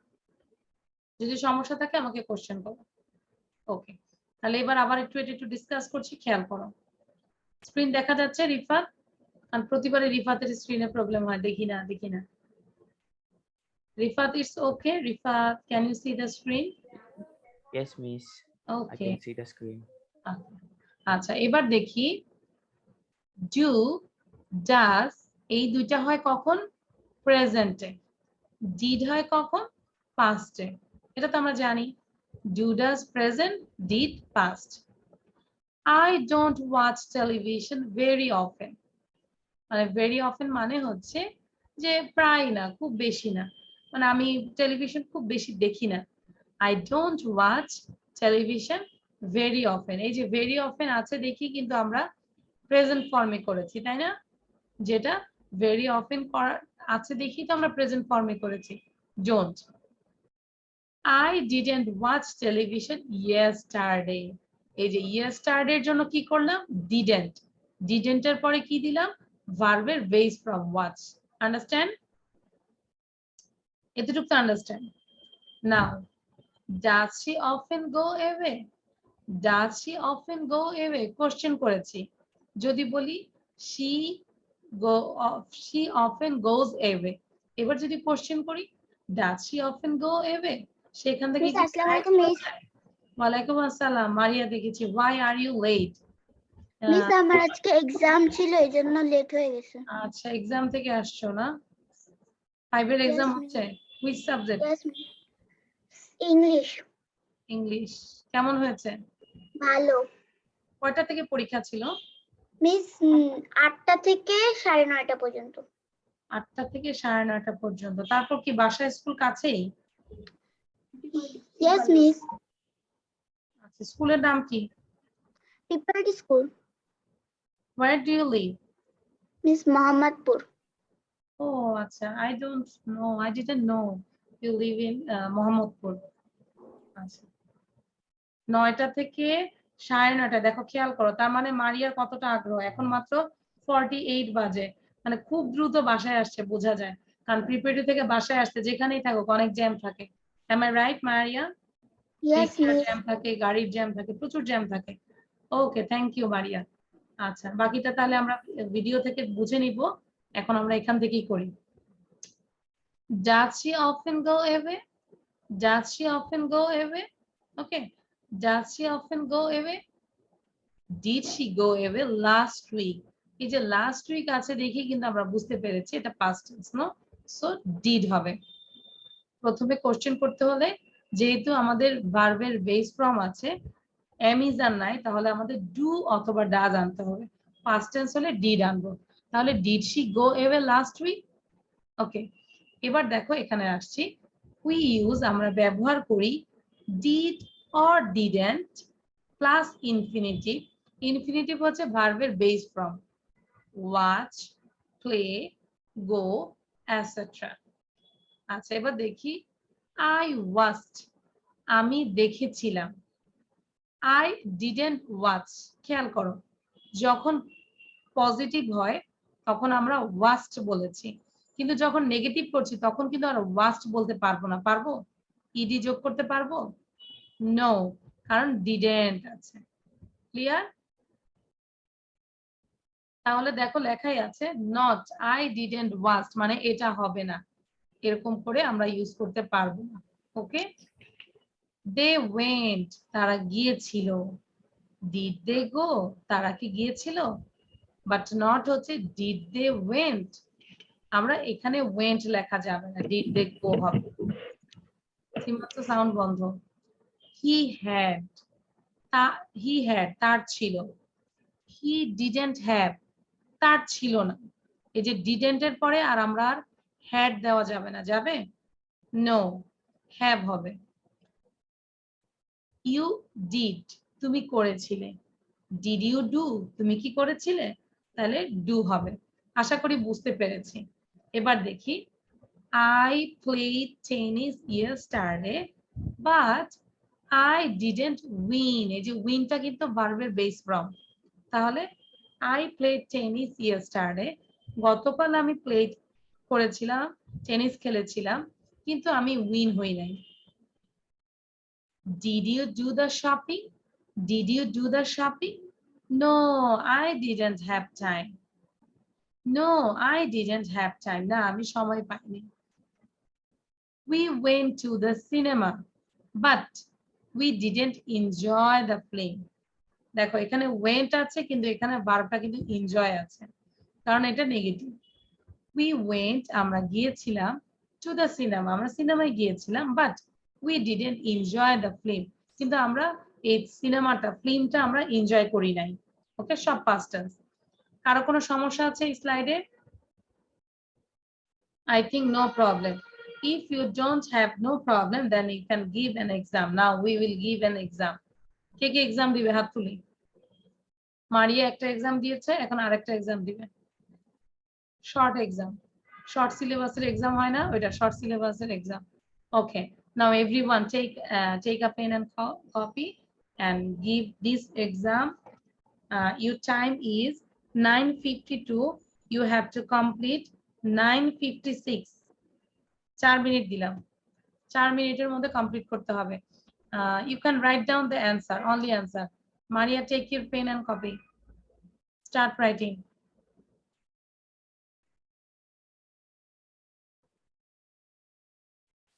যদি সমস্যা থাকে আমাকে কোশ্চেন করো। ওকে, তাহলে এবার আবার একটু এটা একটু ডিসকাস করছি, খেয়াল করো। স্ক্রিন দেখা যাচ্ছে রিফাত? আর প্রতিবারে রিফাতের স্ক্রিনে প্রবলেম হয়, দেখি না দেখি না। Rifat, it's okay? Rifat, can you see the screen? Yes, miss. I okay, can see the screen. আচ্ছা এবার দেখি, ডু, ডাজ, এই দুইটা হয় কখন? প্রেজেন্টে। ডিড হয় কখন? পাস্টে। এটা তো আমরা জানি, do does present, did past. I don't watch television very often. মানে very often মানে হচ্ছে যে প্রায় না, খুব বেশি না, মানে আমি টেলিভিশন খুব বেশি দেখি না। I don't watch television very often। এই যে very often আছে দেখি কিন্তু আমরা প্রেজেন্ট ফর্মে করেছি, তাই না? যেটা very often আছে দেখি তো আমরা প্রেজেন্ট ফর্মে করেছি, don't। I didn't watch television yesterday। এই যে yesterday এর জন্য কি করলাম? didn't। didn't এর পরে কি দিলাম? ভার্বের বেস ফ্রম watch। আন্ডারস্ট্যান্ড? এতটুকু তো understand. Now, does she often go away? does she often go away? Question করেছি, যদি বলি she often goes away, এবার যদি কোশ্চেন করি does she often go away, সেখান থেকে Miss, আসসালামু আলাইকুম মিস। ওয়ালাইকুম আসসালাম। মারিয়া দেখেছি, why are you late? Miss আমার আজকে এক্সাম ছিল এজন্য লেট হয়ে গেছে। আচ্ছা, এক্সাম থেকে আসছো না? 5 এর এক্সাম হচ্ছে? which subject? Yes, English. English. কেমন হয়েছে? ভালো। কয়টা থেকে পরীক্ষা ছিল? মিস 8টা থেকে 9:30 পর্যন্ত। 8টা থেকে 9:30 পর্যন্ত। তারপর কি বাসায় স্কুল কাছেই? Yes, miss. আচ্ছা, স্কুলের নাম কি? Preparatory school. where do you live? Miss Mohammadpur. Oh, আচ্ছা, I don't know, I didn't know you live in Mohammadpur. আচ্ছা, 9টা থেকে 9:30। দেখো খেয়াল করো, তার মানে মারিয়ার কতটা আগ্রহ, এখন মাত্র 48 বাজে, মানে খুব দ্রুত বাসায় আসছে বোঝা যায়, কারণ প্রিপারেটরি থেকে বাসায় আসতে যেখানেই থাকুক অনেক জ্যাম থাকে। am I right Maria? Yes, miss. Jam থাকে, গাড়ির জ্যাম থাকে, প্রচুর জ্যাম থাকে। ওকে, থ্যাংক ইউ মারিয়া। আচ্ছা, বাকিটা তাহলে আমরা ভিডিও থেকে বুঝে নিব, এখন আমরা এখান থেকেই করি। does she often go away? does she often go away? Okay, does she often go away? did she go away last week? এই যে লাস্ট উইক আছে দেখি কিন্তু আমরা বুঝতে পেরেছি এটা past tense, no? So did হবে। প্রথমে কোশ্চেন করতে হলে যেহেতু আমাদের ভার্বের বেস ফর্ম আছে, am is আর নাই, তাহলে আমাদের ডু অথবা ডাজ আনতে হবে। পাস্ট টেন্স হলে ডিড আনবো। তাহলে did she go away last week? Okay, এবার দেখো এখানে আসছি, উই ইউজ, আমরা ব্যবহার করি did or didn't plus infinitive. Infinitive হচ্ছে ভার্বের base form, watch, play, go, etcetera. আচ্ছা, এবার দেখি, আই ওয়াচড, আমি দেখেছিলাম। I didn't watch। খেয়াল করো, যখন পজিটিভ হয় তখন আমরা ওয়াস্ট বলেছি, কিন্তু যখন নেগেটিভ করছি তখন কিন্তু আর ওয়াস্ট বলতে পারবো না। পারবো? ইডি যোগ করতে পারবো? নো, কারণ ডিডেন্ট আছে। ক্লিয়ার? তাহলে দেখো লেখাই আছে নট, আই ডিডেন্ট ওয়াস্ট, মানে এটা হবে না, এরকম করে আমরা ইউজ করতে পারবো না। ওকে, দে ওয়েন্ট, তারা গিয়েছিল। ডিড দে গো, তারা কি গিয়েছিল? বাট নট হচ্ছে ডিড দে ওয়েন্ট, আমরা এখানে ওয়েন্ট লেখা যাবে না, ডিড দে গো হবে। সীমান্ত সাউন্ড বন্ধ। হি হ্যাড, তার ছিল। হি ডিডেন্ট হ্যাভ, তার ছিল না। এই যে ডিডেন্ট এর পরে আর আমরা আর হ্যাড দেওয়া যাবে না, যাবে? নো, হ্যাভ হবে। ইউ ডিড, তুমি করেছিলে। ডিড ইউ ডু, তুমি কি করেছিলে? তাহলে ডু হবে। আশা করি বুঝতে পেরেছি। এবার দেখি, I played tennis yesterday, but I didn't win. এই যে উইনটা কিন্তু ভার্বের বেস ফর্ম। তাহলে I played tennis yesterday, গতকাল আমি প্লেড করেছিলাম, টেনিস খেলেছিলাম, কিন্তু আমি উইন হই নাই। Did you do the shopping? Did you do the shopping? No, I didn't have time. No, I didn't have time. না, আমি সময় পাইনি। We went to the cinema, but we didn't enjoy the film. দেখো এখানে went আছে, কিন্তু এখানে ভার্বটা কিন্তু enjoy আছে, কারণ এটা নেগেটিভ। We went, আমরা গিয়েছিলাম, to the cinema, আমরা সিনেমায় গিয়েছিলাম, but we didn't enjoy the film, কিন্তু আমরা এই সিনেমাটা, ফিল্মটা আমরা এনজয় করি নাই। ওকে, সব past tense। কারো কোনো সমস্যা আছে এই স্লাইডে? I think no problem. If you don't have no problem, then you can give an exam. Now we will give an exam. K K exam দিবে হাত তুলি। মারিয়া একটা এক্সাম দিয়েছে, এখন আরেকটা এক্সাম দিবে। শর্ট এক্সাম, শর্ট সিলেবাসের এক্সাম হয় না, ওইটা শর্ট সিলেবাসের exam. Okay, now everyone take a pen and copy and give this exam. Your time is 9:52. You have to complete 9:56. 4 minute দিলাম, 4 মিনিটের মধ্যে কমপ্লিট করতে হবে। You can write down the answer, only answer. Maria, take your pen and copy. Start writing.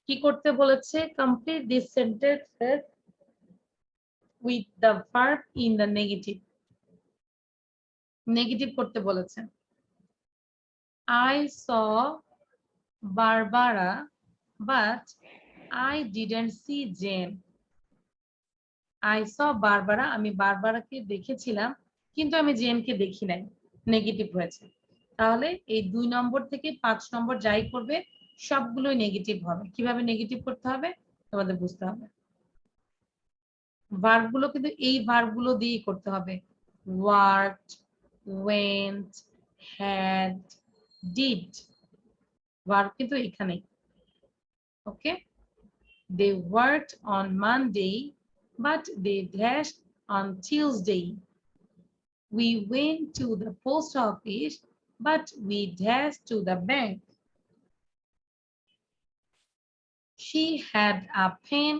কি করতে বলেছে? Complete this sentences with the verb in the negative. Negative করতে বলেছে। I saw Barbara, but I didn't see Jane. I saw Barbara, আমি বারবারাকে দেখেছিলাম, কিন্তু আমি জেনকে দেখি নাই, নেগেটিভ হয়েছে। তাহলে এই 2 নম্বর থেকে 5 নম্বর যাই করবে সবগুলোই নেগেটিভ হবে। কিভাবে নেগেটিভ করতে হবে তোমাদের বুঝতে হবে। ভার্বগুলো কিন্তু এই ভার্বগুলো দিয়েই করতে হবে, worked, went, had, did, verb কিন্তু এখানেই। ওকে, they worked on Monday, but they dashed on Tuesday. We went to the post office, but we dashed to the bank. She had a pen,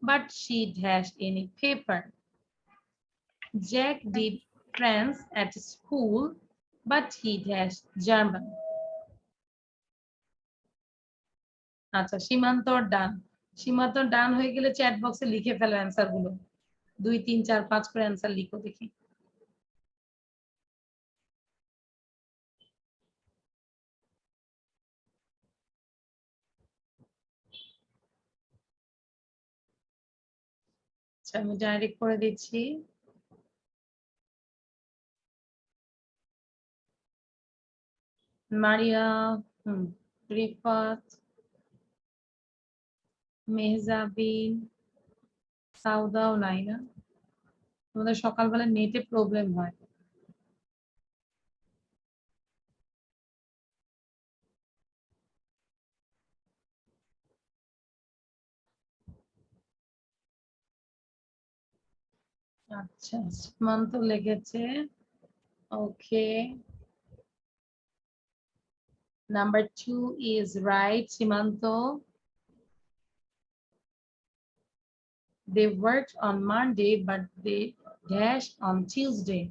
but she dashed any paper. Jack did French at school, but he dashed German. আচ্ছা, সীমান্তর ডান। সীমান্তর ডান হয়ে গেলে chat বক্সে লিখে ফেলো answer গুলো। 2, 3, 4, 5 করে answer লিখো দেখি। আচ্ছা, আমি ডাইরেক্ট করে দিচ্ছি। মারিয়া, রিফাত, মেহজাবিন, সাউদাও নাই না? তোমাদের সকালবেলা নেটে প্রবলেম হয়। আচ্ছা, সীমান্ত লেগেছে। ওকে, Number 2 is right. Simanto. They worked on Monday, but they dashed on Tuesday.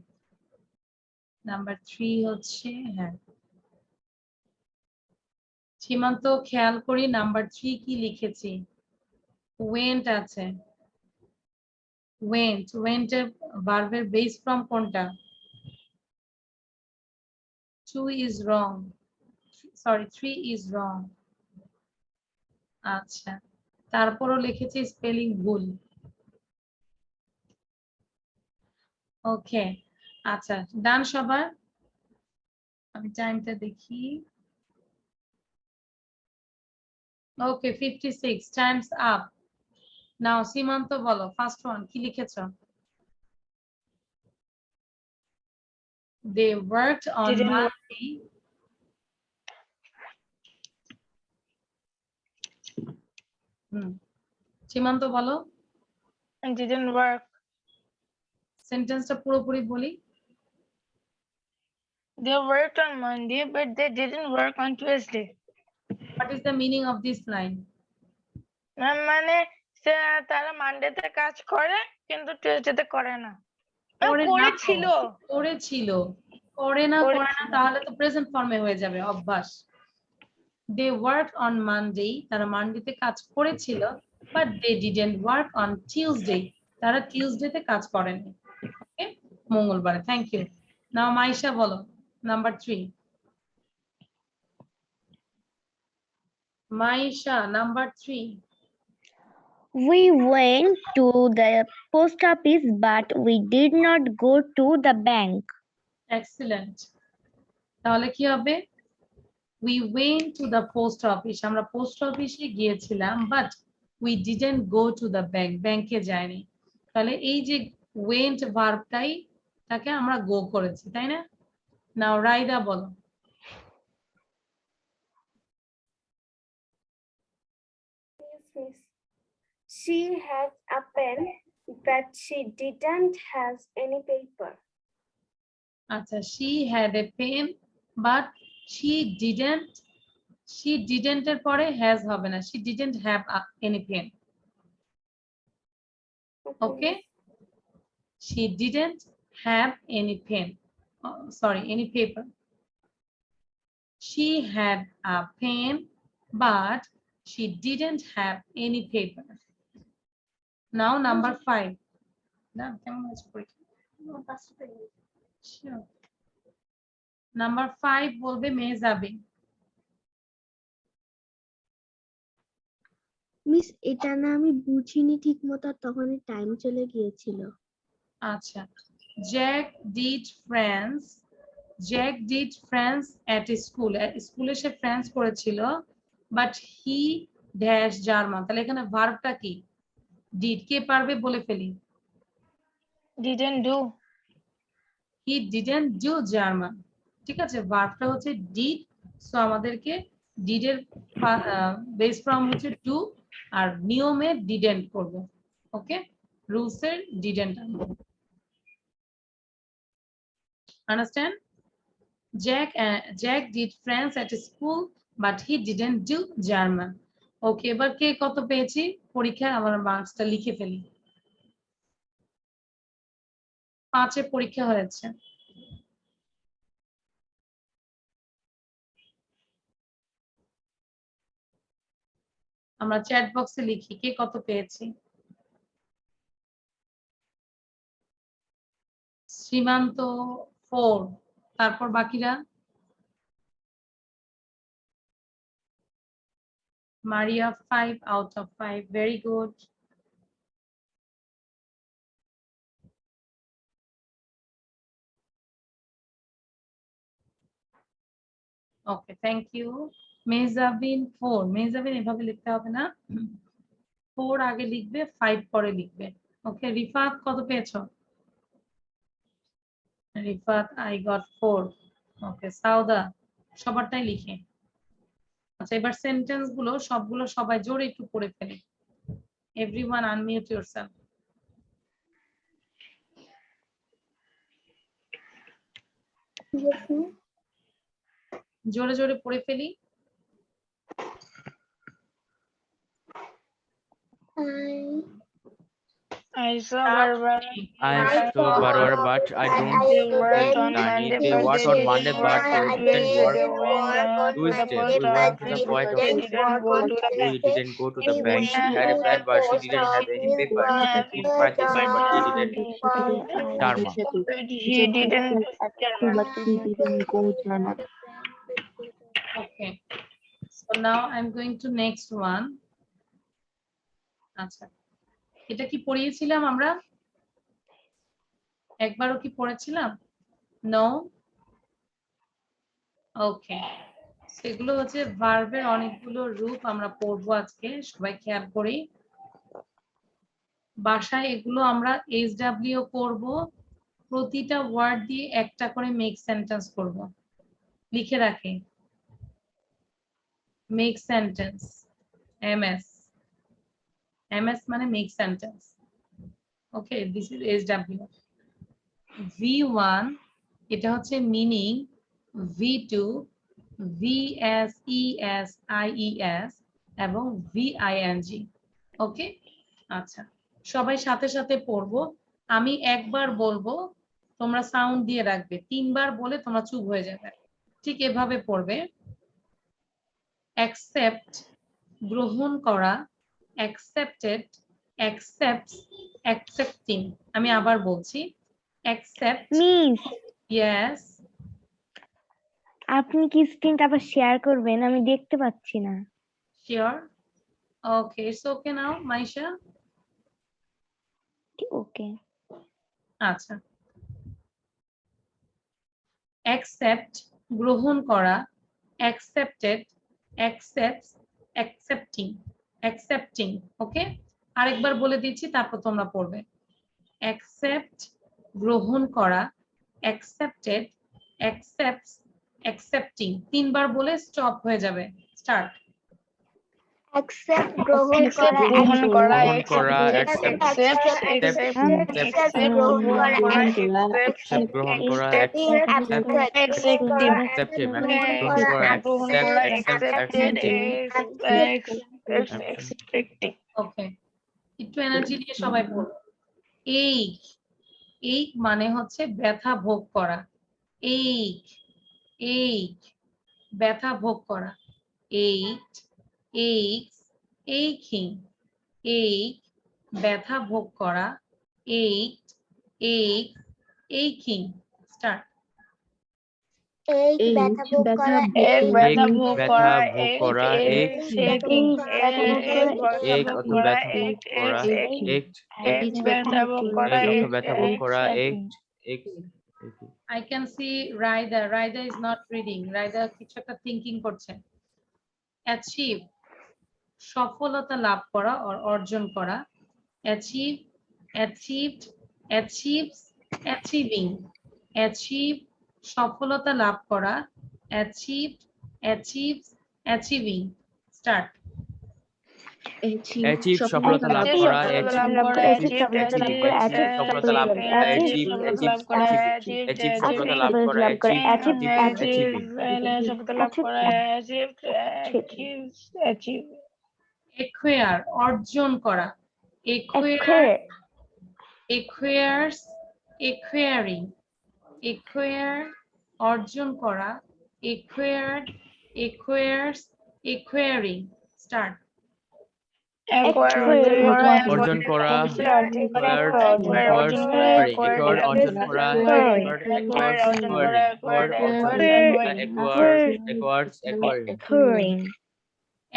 Number 3 হচ্ছে হ্যাঁ। সীমান্ত খেয়াল করি নাম্বার 3 কি লিখেছি? went আছে। went এর ভার্বের বেস ফর্ম কোনটা? 2 is wrong. Sorry, 3 is wrong. আচ্ছা, তারপরও লিখেছি স্পেলিং ভুল। ওকে, আচ্ছা ডান সবার? আমি টাইমটা দেখি। ওকে, 56 টাইমস আপ। নাও সীমান্ত বলো, ফার্স্ট ওয়ান কি লিখেছো? They worked on Didn't work. Monday. সীমান্ত বলো। And didn't work. সেন্টেন্সটা পুরোপুরি বলি। They worked on Monday, but they didn't work on Tuesday. What is the meaning of this line? মানে তারা মানডেতে কাজ করে কিন্তু টিউসডেতে করে না। করে না তো, করেছিল। করেছিল, করে না তাহলে তো প্রেজেন্ট ফর্মে হয়ে যাবে, অভ্যাস। They worked on Monday, তারা মানডেতে কাজ করেছিল, but they didn't work on Tuesday, তারা টিউসডেতে কাজ করেনি। ওকে, মঙ্গলবারে। Thank you. নাও মাইশা বলো, number 3। Maisha, number 3। We went to the post office, but we did not go to the bank. Excellent. তাহলে কি হবে? We went to the post office, আমরা post অফিসে গিয়েছিলাম, but we didn't go to the bank, ব্যাংকে যাইনি। তাহলে এই যে went ভার্বটাই তাকে আমরা গো করেছি, তাই না? নাও রাইদা বলো। She has a pen, but she didn't have any paper. আচ্ছা, she had a pen, but she didn't এর পরে has হবে না, she didn't have any pen. Okay, she didn't have any pen, sorry, any paper. She had a pen, but she didn't have any paper. Now number 5. Sure. Number 5 বলবে Mehjabin. Miss এটা না আমি বুঝিনি ঠিক মতো, তখনই টাইম চলে গিয়েছিল। আচ্ছা, Jack did friends at school. স্কুলে সে ফ্রেন্ডস করেছিল, but he dash জার্মান। তাহলে এখানে ভার্বটা কি? ডিড। কে পারবে বলে ফেলি? Didn't do. He didn't do German. ঠিক আছে, ভার্বটা হচ্ছে ডিড, সো আমাদেরকে ডিডের বেস ফর্ম হচ্ছে ডু, আর নিয়মে ডিডেন্ট করব। ওকে, রুলসের ডিডেন্ট আনবো। Understand? Jack did friends at school, but he didn't do German. ওকে, এবার কে কত পেয়েছি পরীক্ষায় আমার মার্কসটা লিখে ফেলি। 5 পরীক্ষা হয়েছে। আমরা চ্যাট বক্সে লিখি কে কত পেয়েছি। সীমান্ত 4, তারপর বাকিরা? Maria 5 out of 5, very good. Okay, thank you. Mehjabin 4, Mehjabin এভাবে লিখতে হবে না, 4 আগে লিখবে, 5 পরে লিখবে। ওকে, রিফাত কত পেয়েছো? Rifat I got 4. ওকে, সাউদা সবারটাই লিখে। আচ্ছা, এবার সেন্টেন্স গুলো সবগুলো সবাই জোরে একটু পড়ে ফেলে। Everyone unmute yourself. জোরে জোরে পড়ে ফেলি। I saw Barbara. I saw Barbara, but I don't They worked on Nani. Monday, They but worked they on didn't Monday, work but on they didn't Tuesday. work They went out to the Tuesday. post We went to office, the post but they office. didn't go to the bank. We didn't go to the He bank. went She had a to plan, the but she post didn't have any office, papers. She had but to practice, but she didn't. Dharma. But he didn't. But he didn't go German. Okay. So now I'm going to next one. আচ্ছা, এটা কি পড়িয়েছিলাম আমরা? একবারও কি পড়েছিলাম? No. ওকে, সেগুলো হচ্ছে ভার্বের অনেকগুলো রূপ আমরা পড়বো আজকে, সবাই খেয়াল করি। বাসায় এগুলো আমরা SW করব, প্রতিটা ওয়ার্ড দিয়ে একটা করে মেক সেন্টেন্স করব। লিখে রাখি, মেক সেন্টেন্স, MS মানে make sentence. Okay, this is SW। V1 এটা হচ্ছে মিনিং, V2 VSESIES এবং VING। ওকে, আচ্ছা, সবাই সাথে সাথে পড়বো। আমি একবার বলবো, তোমরা সাউন্ড দিয়ে রাখবে, তিনবার বলে তোমরা চুপ হয়ে যাবে। ঠিক এভাবে পড়বে। অ্যাকসেপ্ট গ্রহণ করা, অ্যাকসেপ্টেড, অ্যাকসেপ্টস, অ্যাকসেপ্টিং। আমি আবার বলছি, অ্যাকসেপ্ট। মিস, ইয়েস, আপনি কি স্ক্রিনটা আবার শেয়ার করবেন? আমি দেখতে পাচ্ছি না। Sure. Okay, it's okay now Maisha. ওকে, আচ্ছা, অ্যাকসেপ্ট গ্রহণ করা, অ্যাকসেপ্টেড, অ্যাকসেপ্টস, অ্যাকসেপ্টিং, অ্যাকসেপ্টিং। ওকে, আরেকবার বলে দিচ্ছি, তারপর তোমরা পড়বে। অ্যাকসেপ্ট গ্রহণ করা, অ্যাকসেপ্টেড, অ্যাকসেপ্টস, অ্যাকসেপ্টিং। তিনবার বলে স্টপ হয়ে যাবে। স্টার্ট। accept গ্রহণ করা, গ্রহণ করা, গ্রহণ করা, accept, accept, accept, গ্রহণ করা, accepting, accepting, expecting. ওকে, একটু এনার্জি দিয়ে সবাই পড়ো। এইক, এইক মানে হচ্ছে ব্যথা ভোগ করা। এইক, এইক ব্যথা ভোগ করা। এইট, এইকস, এইকিং। এইক ব্যথা ভোগ করা, এইট, এইক, এইকিং। স্টার্ট। এক ব্যথা ভোগ করা, এক ব্যথা এক ভোগ ব্যথা করা, ভোগ করা, এক shaking, এক অত ব্যথা ভোগ করা, এক ব্যথা ভোগ করা, এক অত ব্যথা ভোগ করা, এক এক I can see Raida. Raida is not reading. Raida কিছু একটা থিঙ্কিং করছে। অ্যাচিভ সফলতা লাভ করা or অর্জন করা। Achieve, achieved, অ্যাচিভস, achieving. অ্যাচিভ সফলতা লাভ করা, অ্যাচিভড, অ্যাচিভস, অ্যাচিভিং। স্টার্ট। অ্যাচিভ সফলতা লাভ করা, অ্যাচিভ সফলতা লাভ করা, অ্যাচিভ সফলতা লাভ করা, অ্যাচিভ একুয়ার অর্জন করা, একুয়ার, একুয়ার্স, একুয়ারিং। একুয়ার অর্জন করা, একুয়ার্ড, একুয়ার্স, একুয়ারিং। স্টার্ট। অর্জন করা,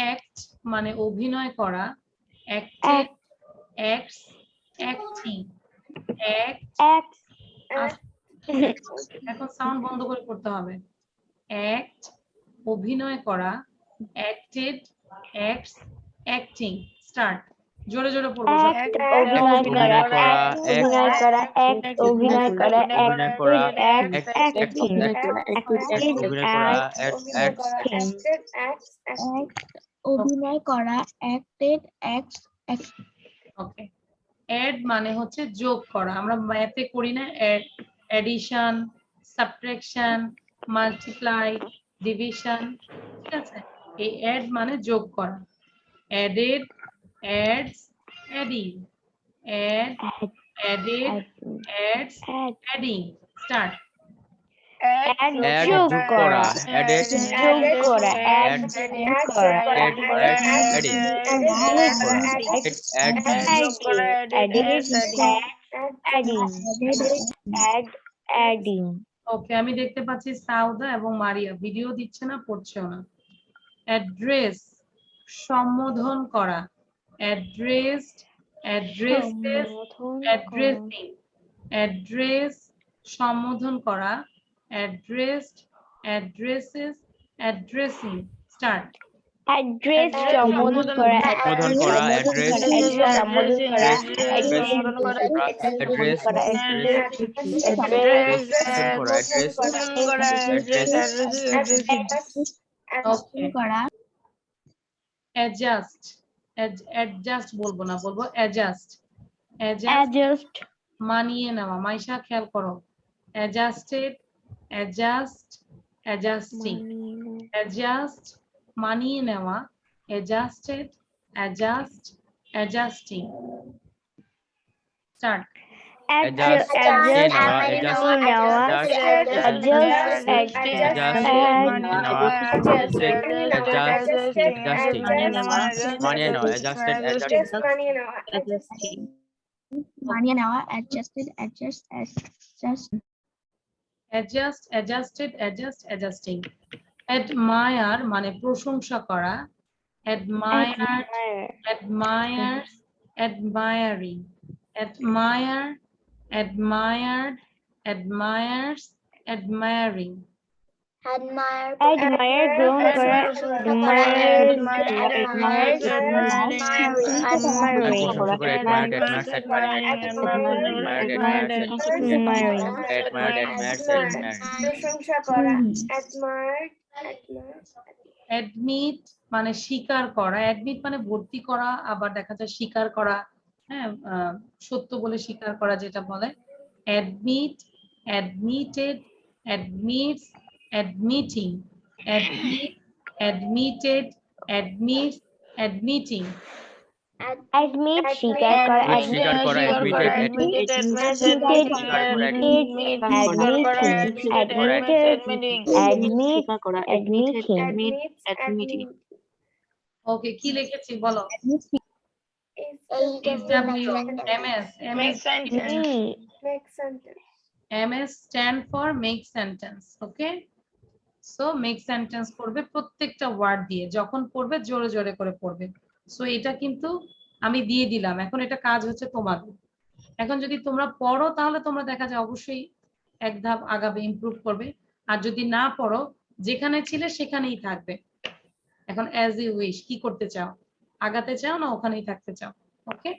অ্যাক্ট মানে অভিনয় করা, অ্যাক্টেড, অ্যাক্টস, অ্যাক্টিং। অ্যাক্ট, এখন সাউন্ড বন্ধ করে করতে হবে। অ্যাক্ট অভিনয় করা, অ্যাক্টেড, অ্যাক্টস, অ্যাক্টিং। স্টার্ট। জোরে জোরে পড়বো। অভিনয় করা, অভিনয় করা, অভিনয় করা, অভিনয় করা, অ্যাক্টেড, ওকে, অ্যাড মানে হচ্ছে যোগ করা। আমরা ম্যাথে করি না add, addition, subtraction, multiply, division, ঠিক আছে? এই অ্যাড মানে যোগ করা, added, adds, adding, add, added, adds, adding. Start. Add Add যোগ যোগ করা, করা, added যোগ করা, add add করা, add adding add যোগ করা, adding. ওকে, আমি দেখতে পাচ্ছি সাউদা এবং মারিয়া ভিডিও দিচ্ছে না, পড়ছেও না। অ্যাড্রেস সম্বোধন করা, অ্যাড্রেসড, অ্যাড্রেসেস, অ্যাড্রেসিং, অ্যাড্রেস সম্বোধন করা, addressed, addresses, addressing. Start. Address সম্বোধন করা, সম্বোধন করা, address সম্বোধন করা, address করা, অ্যাডজাস্ট, অ্যাডজাস্ট বলবো না, বলবো অ্যাডজাস্ট। অ্যাডজাস্ট adjust, মানিয়ে নেওয়া, মাইশা খেয়াল করো। অ্যাডজাস্টেড, অ্যাডজাস্ট, অ্যাডজাস্টিং, অ্যাডজাস্ট মানিয়ে নেওয়া, adjusted, adjust, adjusting. Start. adjust adjust, adjusted, adjust, adjusting. Admire মানে প্রশংসা করা, admire, admires, admiring, admire, admired, admires, admiring. admire গ্রহণ করা, প্রশংসা করা, admire, অ্যাডমিট মানে স্বীকার করা, অ্যাডমিট মানে ভর্তি করা, আবার দেখা যায় স্বীকার করা, হ্যাঁ, সত্য বলে স্বীকার করা যেটা বলে। Admit, admitted, admits, admitting, admit, admitted, admit, admitting. admit স্বীকার করা, স্বীকার করা, admitted, admitting, ওকে, কি লিখেছি বলো? MS stand for make sentence. Okay, so make sentence করবে প্রত্যেকটা ওয়ার্ড দিয়ে, যখন পড়বে জোরে জোরে করে পড়বে। সো এটা কিন্তু আমি দিয়ে দিলাম, এখন এটা কাজ হচ্ছে তোমাদের। এখন যদি তোমরা পড়ো তাহলে তোমরা দেখা যায় অবশ্যই এক ধাপ আগাবে, ইমপ্রুভ করবে। আর যদি না পড়ো, যেখানে ছিলে সেখানেই থাকবে। এখন অ্যাজ ইউ উইশ, কি করতে চাও? আগাতে চাও না ওখানেই থাকতে চাও? ওকে,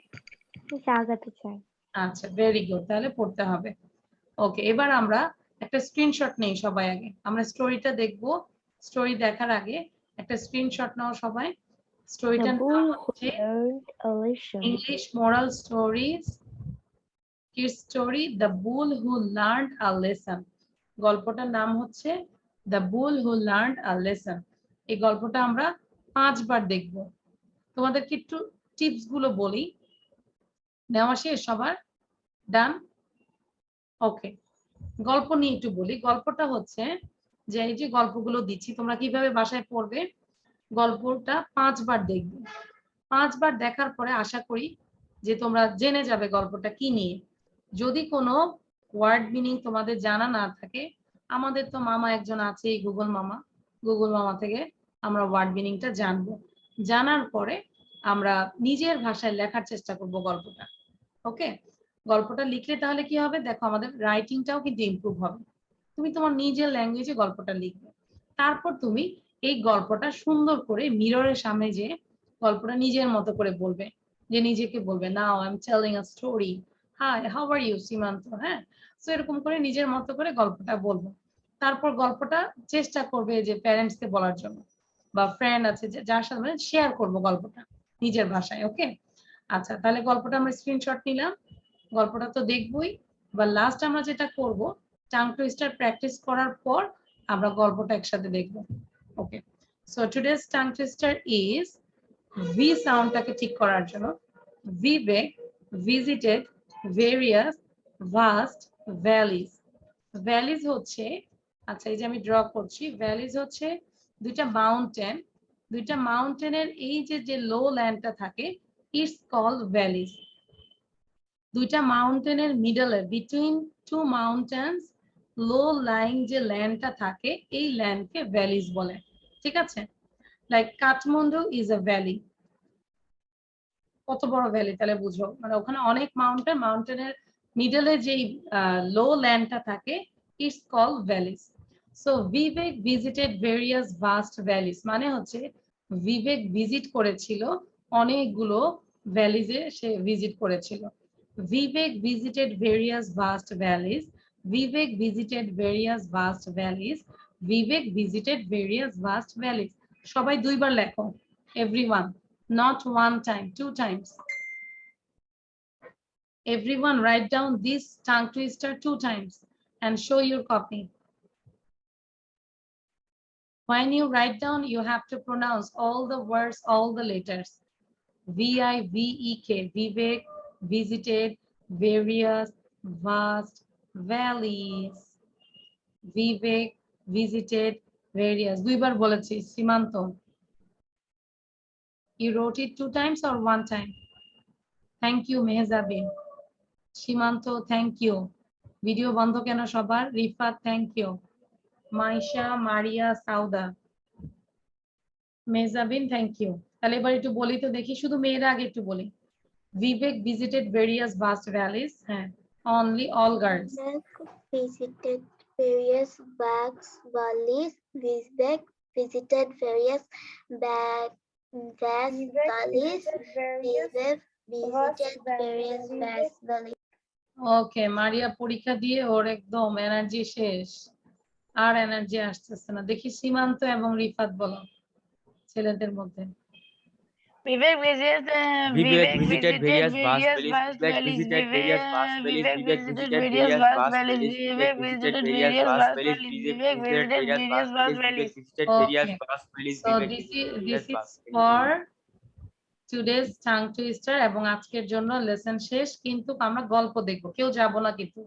আগাতে চাই। আচ্ছা, ভেরি গুড, তাহলে পড়তে হবে। ওকে, এবার আমরা একটা স্ক্রিনশট নেই সবাই। আগে আমরা স্টোরিটা দেখবো, স্টোরি দেখার আগে একটা স্ক্রিনশট নাও সবাই। স্টোরিটার নাম হচ্ছে English moral stories kids story the bull who learned a lesson. গল্পটার নাম হচ্ছে the bull who learned a lesson. এই গল্পটা আমরা 5 বার দেখব। তোমাদেরকে একটু টিপস গুলো বলি। নেওয়া শেষ সবার? ডান? ওকে, গল্প নিয়ে একটু বলি। গল্পটা হচ্ছে যে এই যে গল্পগুলো দিচ্ছি তোমরা কিভাবে বাসায় পড়বে, গল্পটা 5 বার দেখবে। 5 বার দেখার পরে আশা করি যে তোমরা জেনে যাবে গল্পটা কি নিয়ে। যদি কোনো ওয়ার্ড মিনিং তোমাদের জানা না থাকে, আমাদের তো মামা একজন আছে, গুগল মামা, গুগল মামা থেকে আমরা ওয়ার্ড মিনিংটা জানবো। জানার পরে আমরা নিজের ভাষায় লেখার চেষ্টা করব গল্পটা। ওকে, গল্পটা লিখলে তাহলে কি হবে দেখো, আমাদের রাইটিংটাও কিন্তু ইমপ্রুভ হবে। তুমি তোমার নিজের ল্যাঙ্গুয়েজে গল্পটা লিখবে, তারপর তুমি এই গল্পটা সুন্দর করে মিররের সামনে যে গল্পটা নিজের মতো করে বলবে, যে নিজেকে বলবে now I am telling a story, hi how are you Simanta. হ্যাঁ, তো এরকম করে নিজের মতো করে গল্পটা বলবো। তারপর গল্পটা চেষ্টা করবে যে প্যারেন্টস কে বলার জন্য, বা ফ্রেন্ড আছে যার সাথে শেয়ার করবো গল্পটা নিজের ভাষায়। ওকে, আচ্ছা, তাহলে গল্পটা আমরা স্ক্রিনশট নিলাম, গল্পটা তো দেখবই। বা লাস্ট আমরা যেটা করব, টাং টুইস্টার প্র্যাকটিস করার পর আমরা গল্পটা একসাথে দেখবো। Okay, so today's tongue twister is V সাউন্ডটাকে ঠিক করার জন্য Vivek visited various vast valleys. Valleys হচ্ছে, আচ্ছা এই যে আমি ড্র করছি, ভ্যালিজ হচ্ছে দুইটা মাউন্টেন, দুইটা মাউন্টেনের এই যে লো ল্যান্ডটা থাকে ইটস কল্ড ভ্যালিজ। দুইটা মাউন্টেনের মিডলে between two mountains low lying যে ল্যান্ডটা থাকে এই ল্যান্ডকে ভ্যালিজ বলে, ঠিক আছে? Like Kathmandu is a valley. কত বড় ভ্যালি তাহলে বুঝো, মানে ওখানে অনেক মাউন্টেন, মাউন্টেনের মিডলে যেই লো ল্যান্ডটা থাকে it's called valleys. So Vivek visited various vast valleys মানে হচ্ছে বিবেক ভিজিট করেছিল অনেকগুলো ভ্যালিজে, সে ভিজিট করেছিল। Vivek visited various vast valleys. Vivek visited various vast valleys. Vivek visited various vast valleys. সবাই দুইবার লেখো, everyone, not one time, 2 times. Everyone write down this tongue twister 2 times and show your copy. When you write down, you have to pronounce all the words, all the letters. V-I-V-E-K, Vivek visited various vast valleys. Vivek visited various. দুইবার বলেছি সীমান্ত। You wrote it 2 times or 1 time? Thank you Mehjabin. সীমান্ত thank you। Video বন্ধ কেন সবার? Rifat thank you। Maisha, Maria, Sawda, Mehjabin thank you। তাহলে এবার একটু বলি তো দেখি, শুধু মেয়েরা আগে একটু বলি। Vivek visited various vast valleys. Only all girls. Vivek visited various vast valleys. Vivek visited various vast valleys. Vivek visited various vast valleys. ওকে, মারিয়া পরীক্ষা দিয়ে ওর একদম এনার্জি শেষ, আর এনার্জি আসতেছে না। দেখি সীমান্ত এবং রিফাত বলো ছেলেদের মধ্যে। Vivek visited various vast vast valleys. valleys. Vivek visited various vast valleys. Vivek Vivek visited visited various various vast vast valleys. valleys. Vivek visited various vast valleys. Vivek visited various vast valleys. Vivek visited various Okay. vast valleys. So Vivek this visited is various vast valleys. for today's tongue twister এবং আজকের জন্য lesson শেষ, কিন্তু আমরা গল্প দেখবো, কেউ যাব না, কিন্তু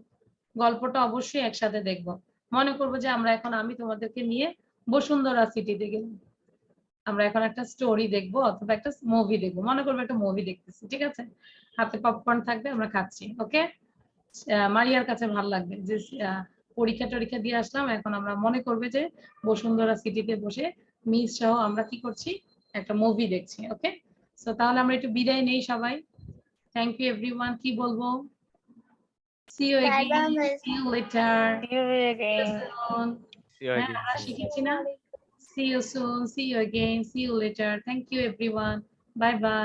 গল্পটা অবশ্যই একসাথে দেখবো। মনে করবো যে আমরা এখন, আমি তোমাদেরকে নিয়ে বসুন্ধরা সিটিতে গেলাম, আমরা এখন একটা স্টোরি দেখবো অথবা একটা মুভি দেখবো, মনে করবো একটা মুভি দেখতেছি, ঠিক আছে? হাতে পপকর্ন থাকবে, আমরা খাচ্ছি, ওকে? মারিয়ার কাছে ভালো লাগবে যে পরীক্ষা টরীক্ষা দিয়ে আসলাম, এখন আমরা মনে করবে যে বসুন্ধরা সিটিতে বসে মিস সহ আমরা কি করছি, একটা মুভি দেখছি, ওকে? সো তাহলে আমরা একটু বিদায় নেই সবাই। Thank you everyone. কি বলবো? See you again. See you later. See you again. See you হ্যাঁ, again. আমরা শিখেছি না? See you soon. See you again. See you later. Thank you everyone. Bye bye.